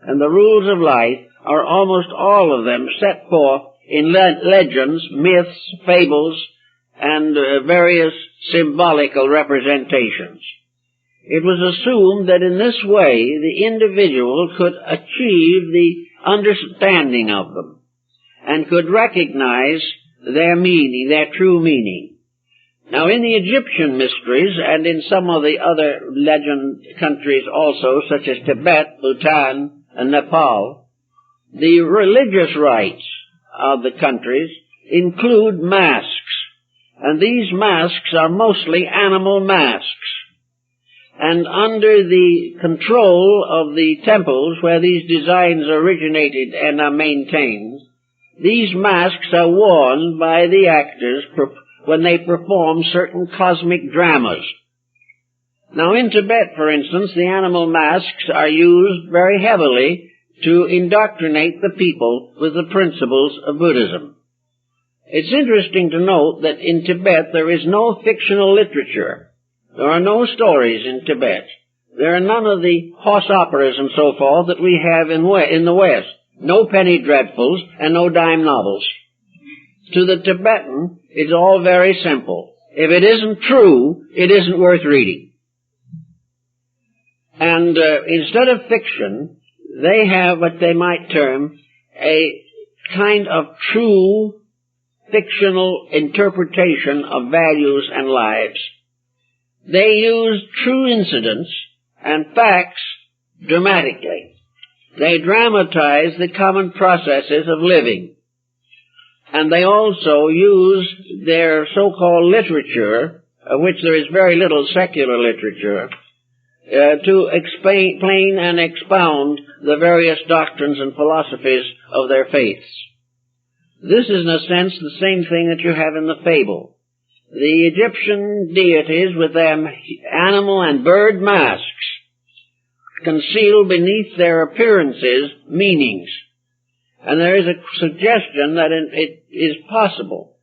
and the rules of life are almost all of them set forth in legends, myths, fables, and various symbolical representations. It was assumed that in this way the individual could achieve the understanding of them and could recognize their meaning, their true meaning. Now, in the Egyptian mysteries and in some of the other legend countries also, such as Tibet, Bhutan, and Nepal, the religious rites of the countries include masks. And these masks are mostly animal masks. And under the control of the temples where these designs originated and are maintained, these masks are worn by the actors when they perform certain cosmic dramas. Now in Tibet, for instance, the animal masks are used very heavily to indoctrinate the people with the principles of Buddhism. It's interesting to note that in Tibet there is no fictional literature. There are no stories in Tibet. There are none of the horse operas and so forth that we have in the West. No penny dreadfuls and no dime novels. To the Tibetan, it's all very simple. If it isn't true, it isn't worth reading. And instead of fiction, they have what they might term a kind of true fictional interpretation of values and lives. They use true incidents and facts dramatically. They dramatize the common processes of living. And they also use their so-called literature, of which there is very little secular literature, to explain and expound the various doctrines and philosophies of their faiths. This is, in a sense, the same thing that you have in the fable. The Egyptian deities with their animal and bird masks conceal beneath their appearances meanings. And there is a suggestion that it is possible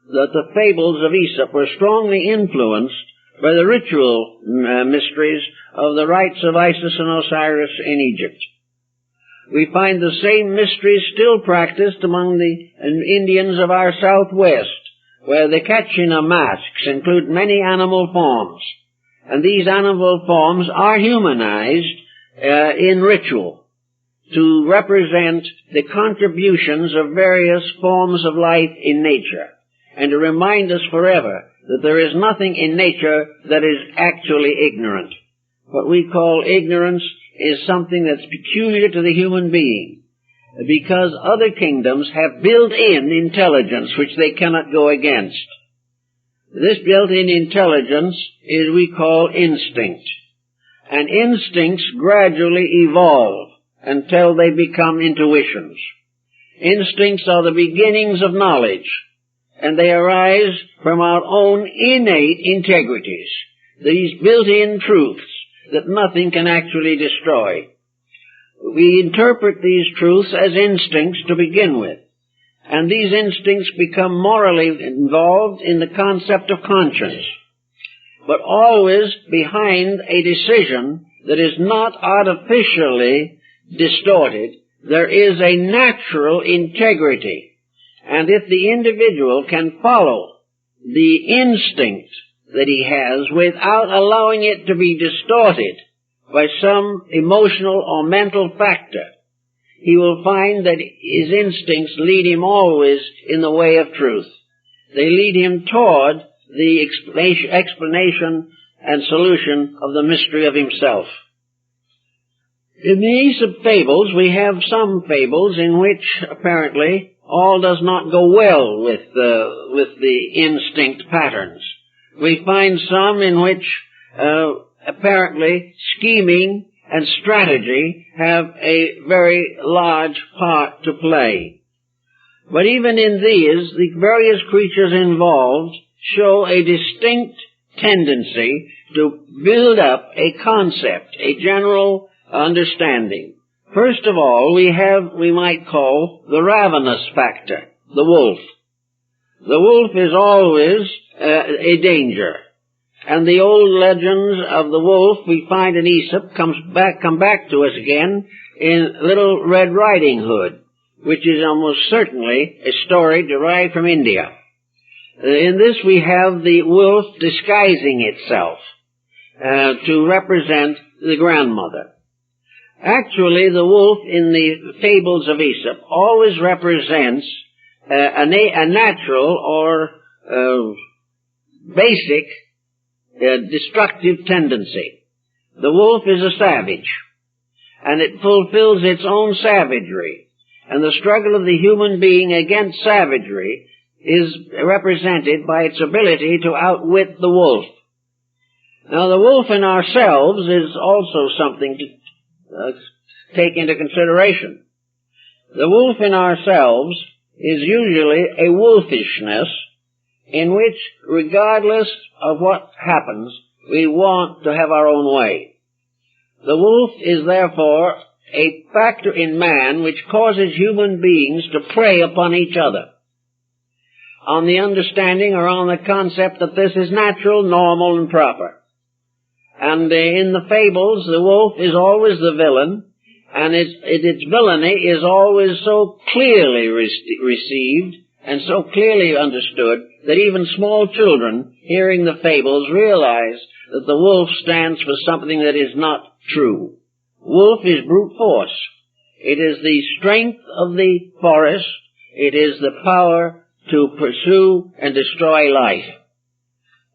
that the fables of Aesop were strongly influenced by the ritual mysteries of the rites of Isis and Osiris in Egypt. We find the same mysteries still practiced among the Indians of our southwest, where the Kachina masks include many animal forms. And these animal forms are humanized in ritual to represent the contributions of various forms of life in nature, and to remind us forever that there is nothing in nature that is actually ignorant. What we call ignorance is something that's peculiar to the human being, because other kingdoms have built-in intelligence which they cannot go against. This built-in intelligence is we call instinct. And instincts gradually evolve until they become intuitions. Instincts are the beginnings of knowledge, and they arise from our own innate integrities, these built-in truths that nothing can actually destroy. We interpret these truths as instincts to begin with, and these instincts become morally involved in the concept of conscience, but always behind a decision that is not artificially distorted. There is a natural integrity, and if the individual can follow the instinct that he has without allowing it to be distorted by some emotional or mental factor, he will find that his instincts lead him always in the way of truth. They lead him toward the explanation and solution of the mystery of himself. In the Aesop fables, we have some fables in which apparently all does not go well with the instinct patterns. We find some in which apparently scheming and strategy have a very large part to play. But even in these, the various creatures involved show a distinct tendency to build up a concept, a general understanding. First of all, we might call the ravenous factor, the wolf. The wolf is always a danger. And the old legends of the wolf we find in Aesop come back to us again in Little Red Riding Hood, which is almost certainly a story derived from India. In this we have the wolf disguising itself to represent the grandmother. Actually, the wolf in the fables of Aesop always represents a natural or basic destructive tendency. The wolf is a savage, and it fulfills its own savagery, and the struggle of the human being against savagery is represented by its ability to outwit the wolf. Now, the wolf in ourselves is also something to take into consideration. The wolf in ourselves is usually a wolfishness in which, regardless of what happens, we want to have our own way. The wolf is therefore a factor in man which causes human beings to prey upon each other, on the understanding or on the concept that this is natural, normal, and proper. And in the fables, the wolf is always the villain, and its villainy is always so clearly received and so clearly understood that even small children, hearing the fables, realize that the wolf stands for something that is not true. Wolf is brute force. It is the strength of the forest. It is the power to pursue and destroy life.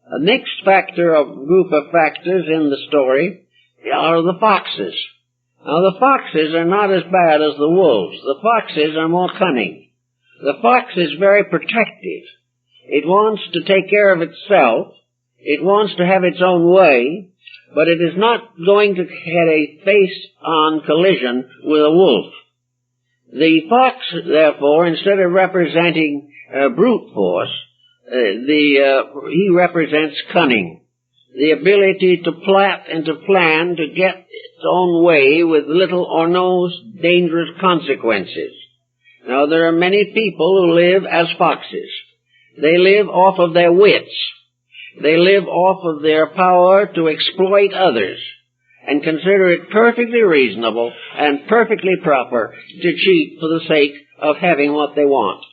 The next group of factors in the story are the foxes. Now, the foxes are not as bad as the wolves. The foxes are more cunning. The fox is very protective. It wants to take care of itself. It wants to have its own way, but it is not going to get a face-on collision with a wolf. The fox, therefore, instead of representing brute force, he represents cunning, the ability to plot and to plan to get its own way with little or no dangerous consequences. Now, there are many people who live as foxes. They live off of their wits. They live off of their power to exploit others and consider it perfectly reasonable and perfectly proper to cheat for the sake of having what they want.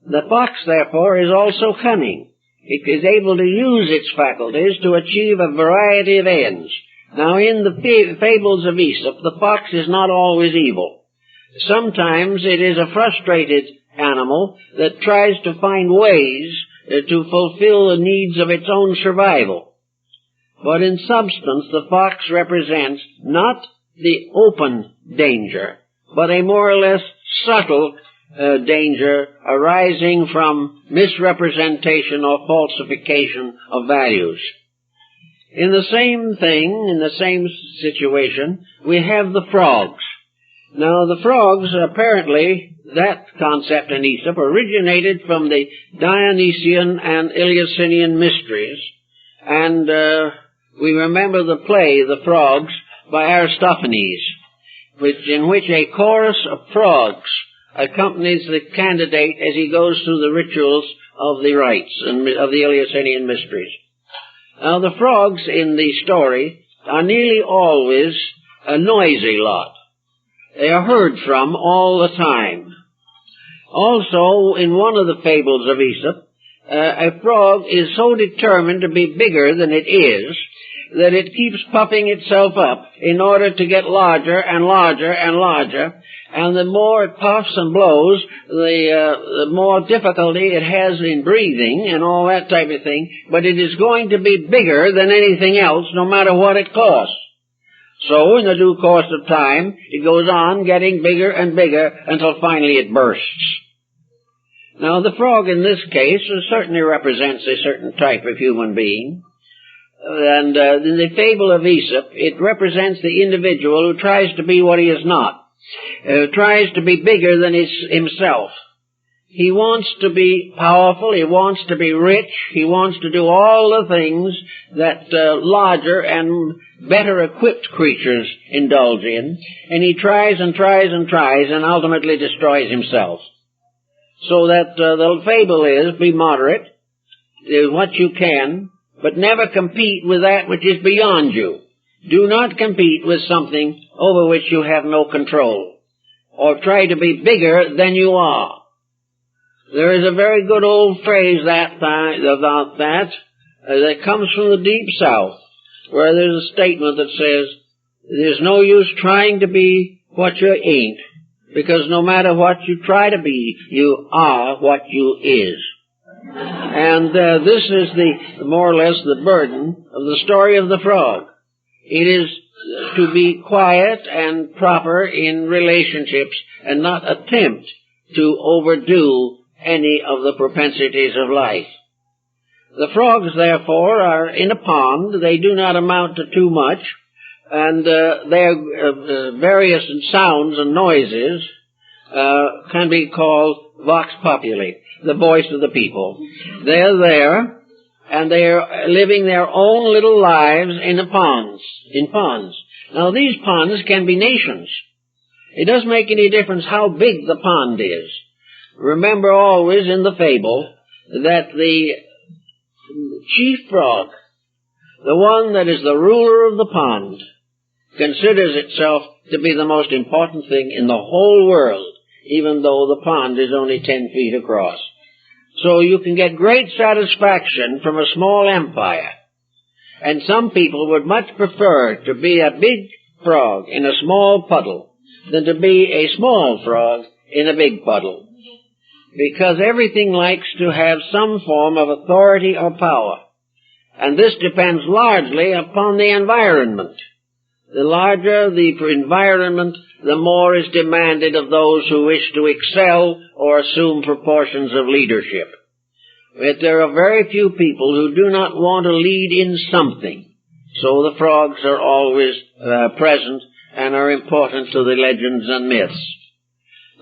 The fox, therefore, is also cunning. It is able to use its faculties to achieve a variety of ends. Now, in the fables of Aesop, the fox is not always evil. Sometimes it is a frustrated animal that tries to find ways to fulfill the needs of its own survival. But in substance, the fox represents not the open danger, but a more or less subtle danger arising from misrepresentation or falsification of values. In the same situation, we have the frogs. Now, the frogs, apparently, that concept in Aesop originated from the Dionysian and Eleusinian mysteries, and we remember the play, The Frogs, by Aristophanes, in which a chorus of frogs accompanies the candidate as he goes through the rituals of the rites and of the Eleusinian mysteries. Now, the frogs in the story are nearly always a noisy lot. They are heard from all the time. Also, in one of the fables of Aesop, a frog is so determined to be bigger than it is that it keeps puffing itself up in order to get larger and larger and larger, and the more it puffs and blows, the more difficulty it has in breathing and all that type of thing, but it is going to be bigger than anything else no matter what it costs. So, in the due course of time, it goes on getting bigger and bigger until finally it bursts. Now, the frog in this case certainly represents a certain type of human being. And in the fable of Aesop, it represents the individual who tries to be what he is not, tries to be bigger than himself. He wants to be powerful, he wants to be rich, he wants to do all the things that larger and better equipped creatures indulge in, and he tries and tries and tries and ultimately destroys himself. So that the fable is, be moderate, what you can, but never compete with that which is beyond you. Do not compete with something over which you have no control, or try to be bigger than you are. There is a very good old phrase about that comes from the deep south, where there's a statement that says, there's no use trying to be what you ain't, because no matter what you try to be, you are what you is. And this is more or less the burden of the story of the frog. It is to be quiet and proper in relationships and not attempt to overdo any of the propensities of life. The frogs, therefore, are in a pond. They do not amount to too much, and their various sounds and noises can be called vox populi, the voice of the people. They're there, and they're living their own little lives in ponds. Now, these ponds can be nations. It doesn't make any difference how big the pond is. Remember always in the fable that the chief frog, the one that is the ruler of the pond, considers itself to be the most important thing in the whole world, even though the pond is only 10 feet across. So you can get great satisfaction from a small empire. And some people would much prefer to be a big frog in a small puddle than to be a small frog in a big puddle. Because everything likes to have some form of authority or power. And this depends largely upon the environment. The larger the environment, the more is demanded of those who wish to excel or assume proportions of leadership. But there are very few people who do not want to lead in something. So the frogs are always present and are important to the legends and myths.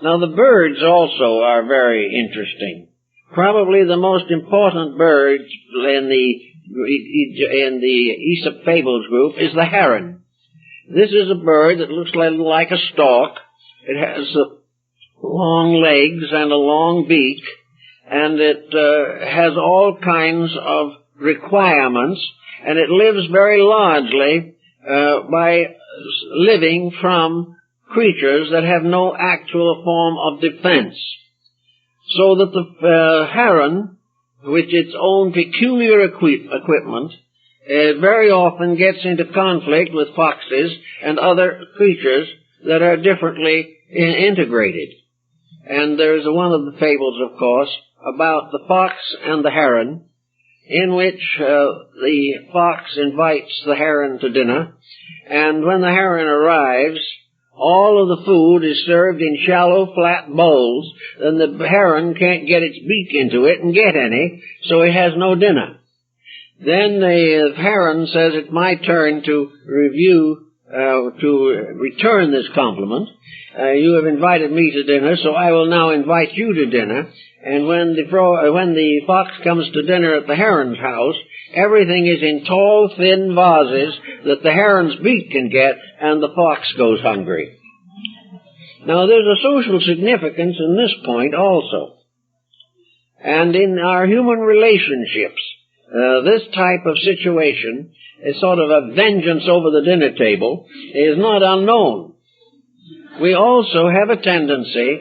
Now, the birds also are very interesting. Probably the most important bird in the Aesop Fables group is the heron. This is a bird that looks like a stork. It has long legs and a long beak, and it has all kinds of requirements, and it lives very largely by living from creatures that have no actual form of defense. So that the heron, with its own peculiar equipment, very often gets into conflict with foxes and other creatures that are differently integrated. And there's one of the fables, of course, about the fox and the heron, in which the fox invites the heron to dinner, and when the heron arrives, all of the food is served in shallow, flat bowls, and the heron can't get its beak into it and get any, so it has no dinner. Then the heron says, it's my turn to return this compliment. You have invited me to dinner, so I will now invite you to dinner. And when the fox comes to dinner at the heron's house, everything is in tall, thin vases that the heron's beak can get, and the fox goes hungry. Now, there's a social significance in this point also. And in our human relationships, this type of situation, a sort of a vengeance over the dinner table, is not unknown. We also have a tendency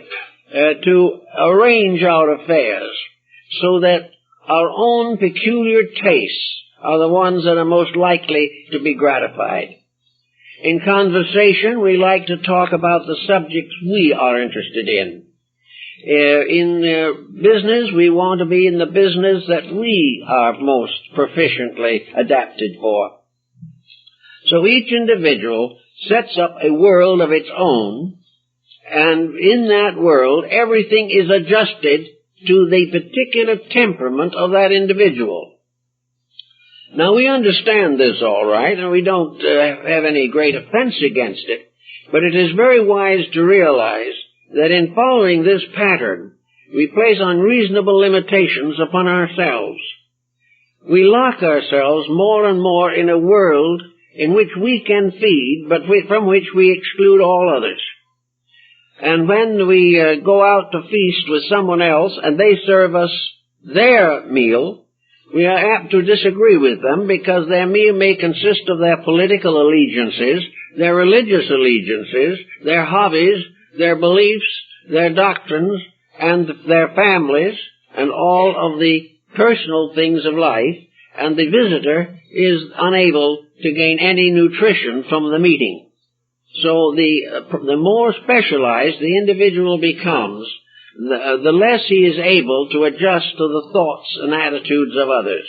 to arrange our affairs so that our own peculiar tastes are the ones that are most likely to be gratified. In conversation, we like to talk about the subjects we are interested in. In business, we want to be in the business that we are most proficiently adapted for. So each individual sets up a world of its own, and in that world, everything is adjusted to the particular temperament of that individual. Now, we understand this all right, and we don't have any great offense against it, but it is very wise to realize that in following this pattern, we place unreasonable limitations upon ourselves. We lock ourselves more and more in a world in which we can feed, but from which we exclude all others. And when we go out to feast with someone else and they serve us their meal, we are apt to disagree with them because their meal may consist of their political allegiances, their religious allegiances, their hobbies, their beliefs, their doctrines, and their families, and all of the personal things of life, and the visitor is unable to gain any nutrition from the meeting. So the more specialized the individual becomes, the less he is able to adjust to the thoughts and attitudes of others.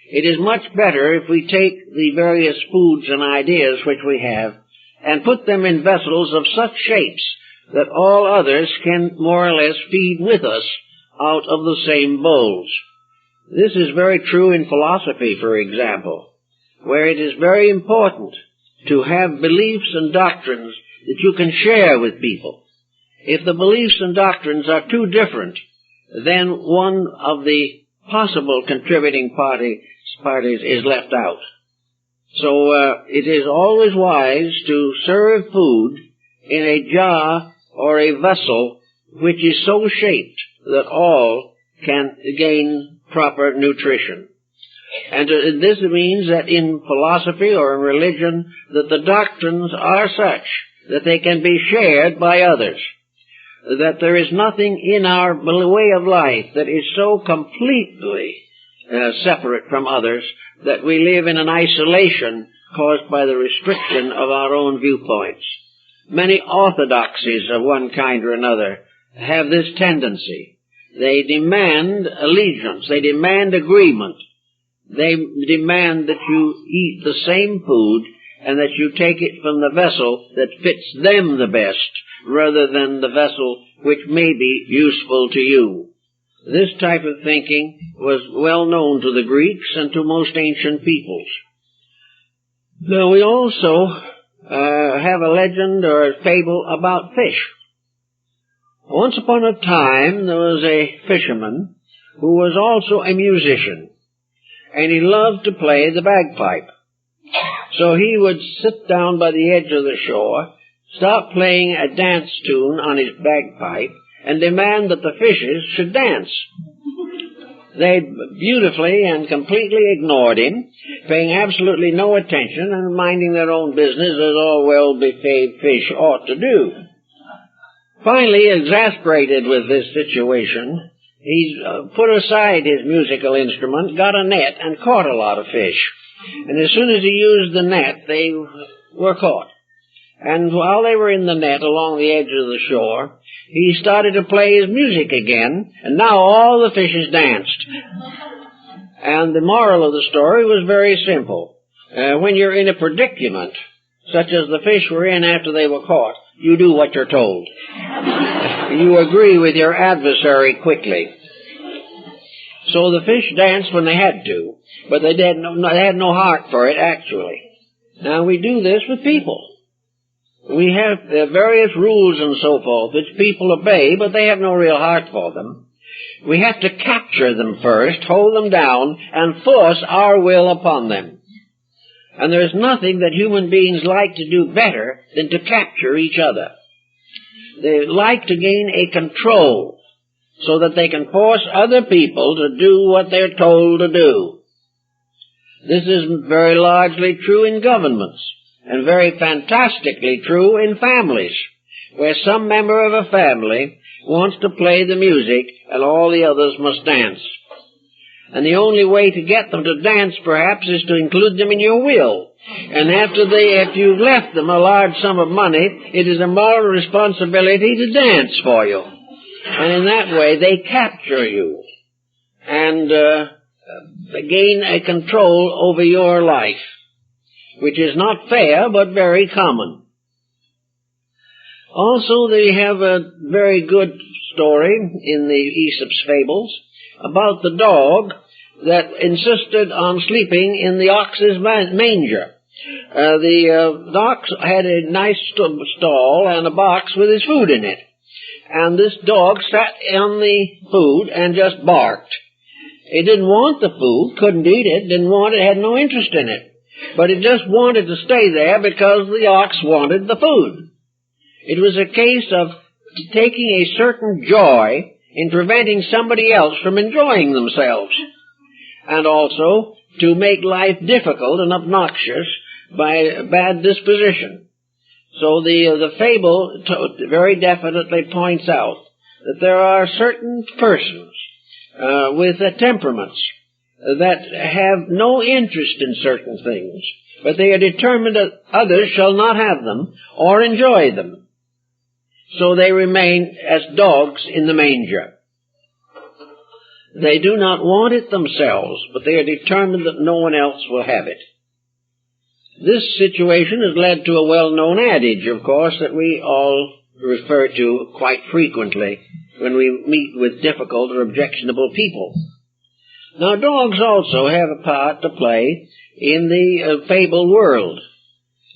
It is much better if we take the various foods and ideas which we have and put them in vessels of such shapes that all others can more or less feed with us out of the same bowls. This is very true in philosophy, for example, where it is very important to have beliefs and doctrines that you can share with people. If the beliefs and doctrines are too different, then one of the possible contributing parties is left out. So it is always wise to serve food in a jar or a vessel which is so shaped that all can gain proper nutrition. And this means that in philosophy or in religion, that the doctrines are such that they can be shared by others, that there is nothing in our way of life that is so completely separate from others that we live in an isolation caused by the restriction of our own viewpoints. Many orthodoxies of one kind or another have this tendency. They demand allegiance. They demand agreement. They demand that you eat the same food and that you take it from the vessel that fits them the best, rather than the vessel which may be useful to you. This type of thinking was well known to the Greeks and to most ancient peoples. Now we also have a legend or a fable about fish. Once upon a time there was a fisherman who was also a musician, and he loved to play the bagpipe. So he would sit down by the edge of the shore, start playing a dance tune on his bagpipe, and demand that the fishes should dance. They beautifully and completely ignored him, paying absolutely no attention and minding their own business as all well-behaved fish ought to do. Finally, exasperated with this situation, he put aside his musical instrument, got a net, and caught a lot of fish. And as soon as he used the net, they were caught. And while they were in the net along the edge of the shore, he started to play his music again, and now all the fishes danced. And the moral of the story was very simple. When you're in a predicament, such as the fish were in after they were caught, you do what you're told. You agree with your adversary quickly. So the fish danced when they had to, but they had no heart for it, actually. Now we do this with people. We have various rules and so forth which people obey, but they have no real heart for them. We have to capture them first, hold them down, and force our will upon them. And there is nothing that human beings like to do better than to capture each other. They like to gain a control so that they can force other people to do what they're told to do. This is very largely true in governments, and very fantastically true in families, where some member of a family wants to play the music and all the others must dance. And the only way to get them to dance, perhaps, is to include them in your will. And after you've left them a large sum of money, it is a moral responsibility to dance for you. And in that way, they capture you and gain a control over your life, which is not fair, but very common. Also, they have a very good story in the Aesop's Fables about the dog that insisted on sleeping in the ox's manger. The ox had a nice stall and a box with his food in it. And this dog sat on the food and just barked. It didn't want the food, couldn't eat it, didn't want it, had no interest in it. But it just wanted to stay there because the ox wanted the food. It was a case of taking a certain joy in preventing somebody else from enjoying themselves, and also to make life difficult and obnoxious by bad disposition. So the fable very definitely points out that there are certain persons with temperaments that have no interest in certain things, but they are determined that others shall not have them or enjoy them. So they remain as dogs in the manger. They do not want it themselves, but they are determined that no one else will have it. This situation has led to a well-known adage, of course, that we all refer to quite frequently when we meet with difficult or objectionable people. Now, dogs also have a part to play in the fable world.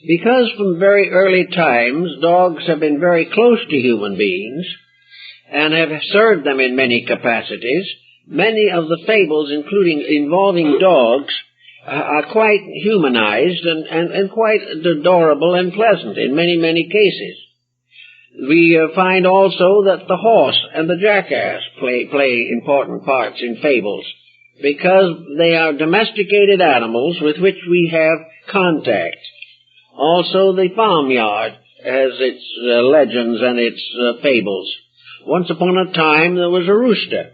Because from very early times, dogs have been very close to human beings and have served them in many capacities, many of the fables, involving dogs, are quite humanized and quite adorable and pleasant in many, many cases. We find also that the horse and the jackass play important parts in fables because they are domesticated animals with which we have contact. Also the farmyard has its legends and its fables. Once upon a time there was a rooster,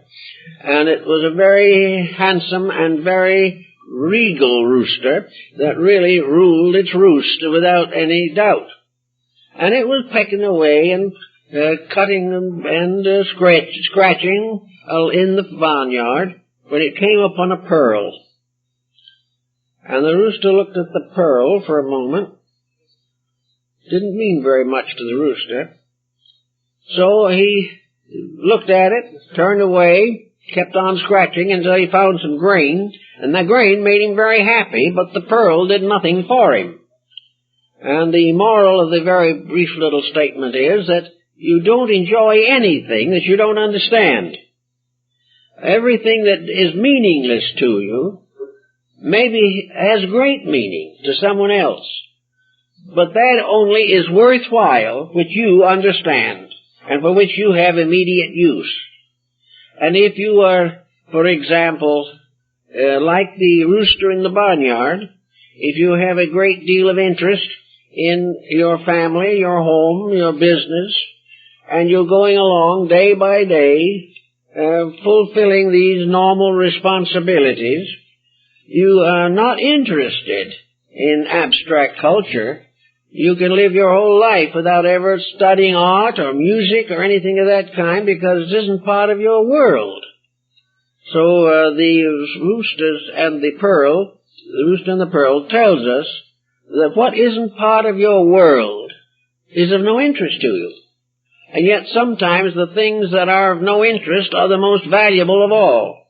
and it was a very handsome and very regal rooster that really ruled its roost without any doubt. And it was pecking away and cutting and scratching in the barnyard when it came upon a pearl. And the rooster looked at the pearl for a moment. Didn't mean very much to the rooster. So he looked at it, turned away, kept on scratching until he found some grain, and that grain made him very happy, but the pearl did nothing for him. And the moral of the very brief little statement is that you don't enjoy anything that you don't understand. Everything that is meaningless to you maybe has great meaning to someone else, but that only is worthwhile which you understand and for which you have immediate use. And if you are, for example, like the rooster in the barnyard, if you have a great deal of interest in your family, your home, your business, and you're going along day by day, fulfilling these normal responsibilities, you are not interested in abstract culture. You can live your whole life without ever studying art or music or anything of that kind because it isn't part of your world. So the rooster and the pearl tells us that what isn't part of your world is of no interest to you. And yet sometimes the things that are of no interest are the most valuable of all.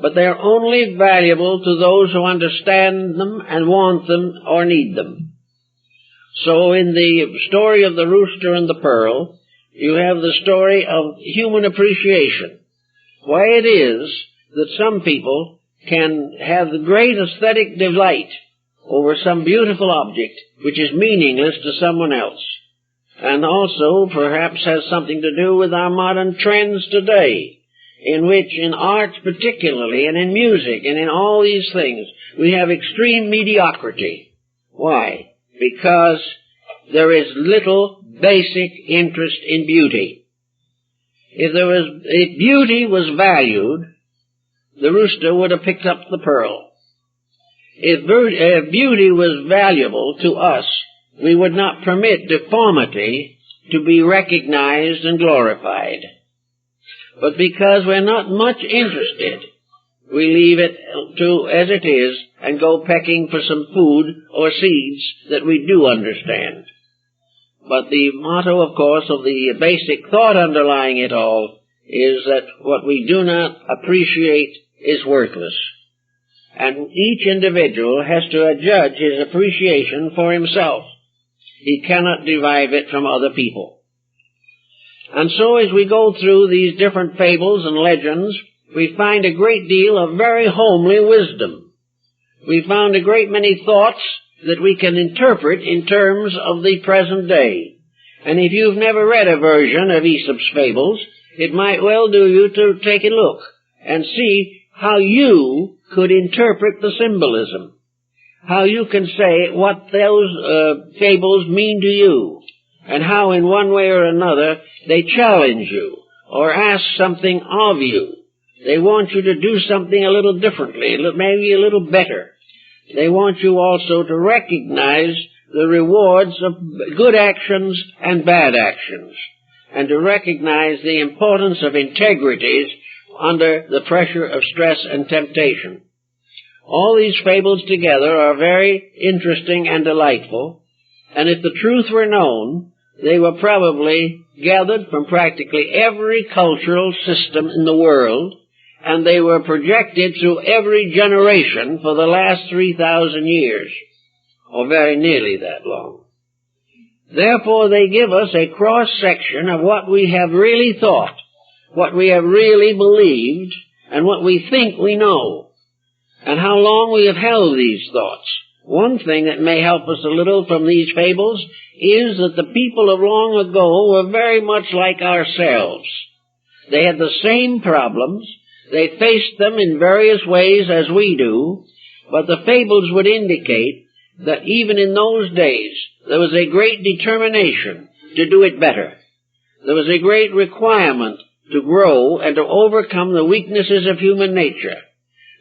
But they are only valuable to those who understand them and want them or need them. So in the story of the rooster and the pearl, you have the story of human appreciation. Why it is that some people can have the great aesthetic delight over some beautiful object which is meaningless to someone else, and also perhaps has something to do with our modern trends today, in which in art particularly, and in music, and in all these things, we have extreme mediocrity. Why? Because there is little basic interest in beauty. If beauty was valued, the rooster would have picked up the pearl. If beauty was valuable to us, we would not permit deformity to be recognized and glorified. But because we're not much interested, we leave it to as it is and go pecking for some food or seeds that we do understand. But the motto, of course, of the basic thought underlying it all is that what we do not appreciate is worthless. And each individual has to judge his appreciation for himself. He cannot derive it from other people. And so as we go through these different fables and legends, we find a great deal of very homely wisdom. We found a great many thoughts that we can interpret in terms of the present day. And if you've never read a version of Aesop's Fables, it might well do you to take a look and see how you could interpret the symbolism, how you can say what those fables mean to you, and how in one way or another they challenge you or ask something of you. They want you to do something a little differently, maybe a little better. They want you also to recognize the rewards of good actions and bad actions, and to recognize the importance of integrities under the pressure of stress and temptation. All these fables together are very interesting and delightful, and if the truth were known, they were probably gathered from practically every cultural system in the world, and they were projected through every generation for the last 3,000 years, or very nearly that long. Therefore, they give us a cross-section of what we have really thought, what we have really believed, and what we think we know, and how long we have held these thoughts. One thing that may help us a little from these fables is that the people of long ago were very much like ourselves. They had the same problems. They faced them in various ways as we do, but the fables would indicate that even in those days there was a great determination to do it better. There was a great requirement to grow and to overcome the weaknesses of human nature.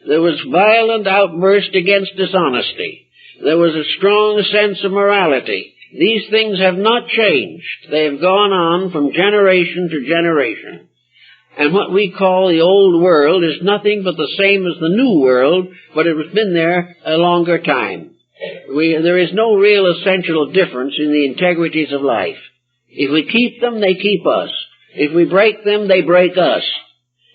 There was violent outburst against dishonesty. There was a strong sense of morality. These things have not changed. They have gone on from generation to generation. And what we call the old world is nothing but the same as the new world, but it has been there a longer time. There is no real essential difference in the integrities of life. If we keep them, they keep us. If we break them, they break us.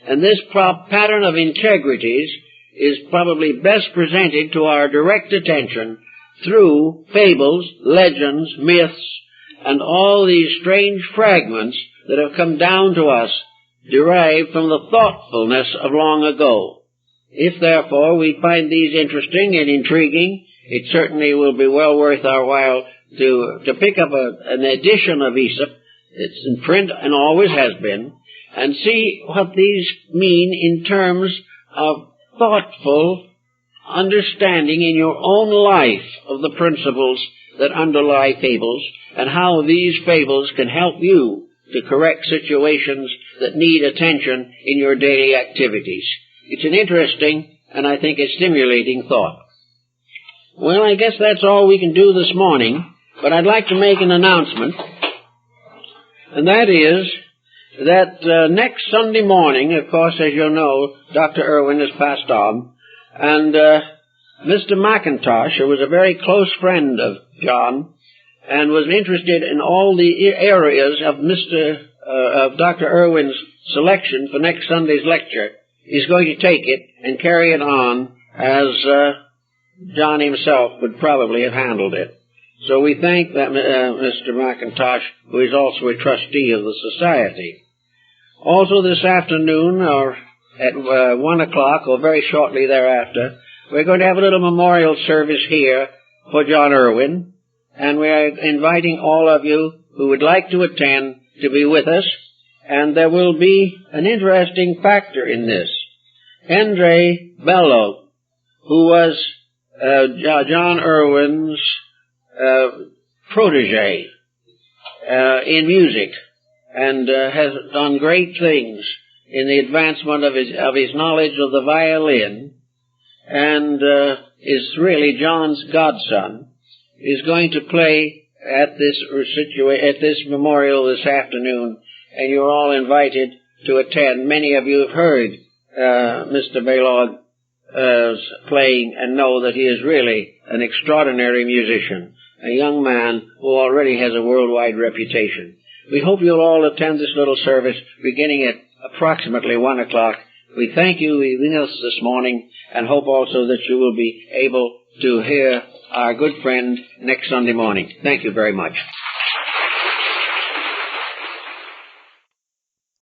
And this pattern of integrities is probably best presented to our direct attention through fables, legends, myths, and all these strange fragments that have come down to us, derived from the thoughtfulness of long ago. If, therefore, we find these interesting and intriguing, it certainly will be well worth our while to pick up an edition of Aesop. It's in print and always has been, and see what these mean in terms of thoughtful understanding in your own life of the principles that underlie fables, and how these fables can help you to correct situations that need attention in your daily activities. It's an interesting and I think a stimulating thought. Well, I guess that's all we can do this morning, but I'd like to make an announcement, and that is that next Sunday morning, of course, as you know, Dr. Irwin has passed on, and Mr. McIntosh, who was a very close friend of John and was interested in all the areas of Dr. Irwin's selection for next Sunday's lecture, is going to take it and carry it on as John himself would probably have handled it. So we thank that Mr. McIntosh, who is also a trustee of the Society. Also this afternoon, or at 1 o'clock, or very shortly thereafter, we're going to have a little memorial service here for John Irwin, and we are inviting all of you who would like to attend to be with us, and there will be an interesting factor in this. Andre Bello, who was John Irwin's protege in music, and has done great things in the advancement of his knowledge of the violin, and is really John's godson, is going to play at this memorial this afternoon, and you're all invited to attend. Many of you have heard Mr. Balog playing and know that he is really an extraordinary musician, a young man who already has a worldwide reputation. We hope you'll all attend this little service beginning at approximately 1 o'clock. We thank you for being with us this morning and hope also that you will be able to hear our good friend next Sunday morning. Thank you very much.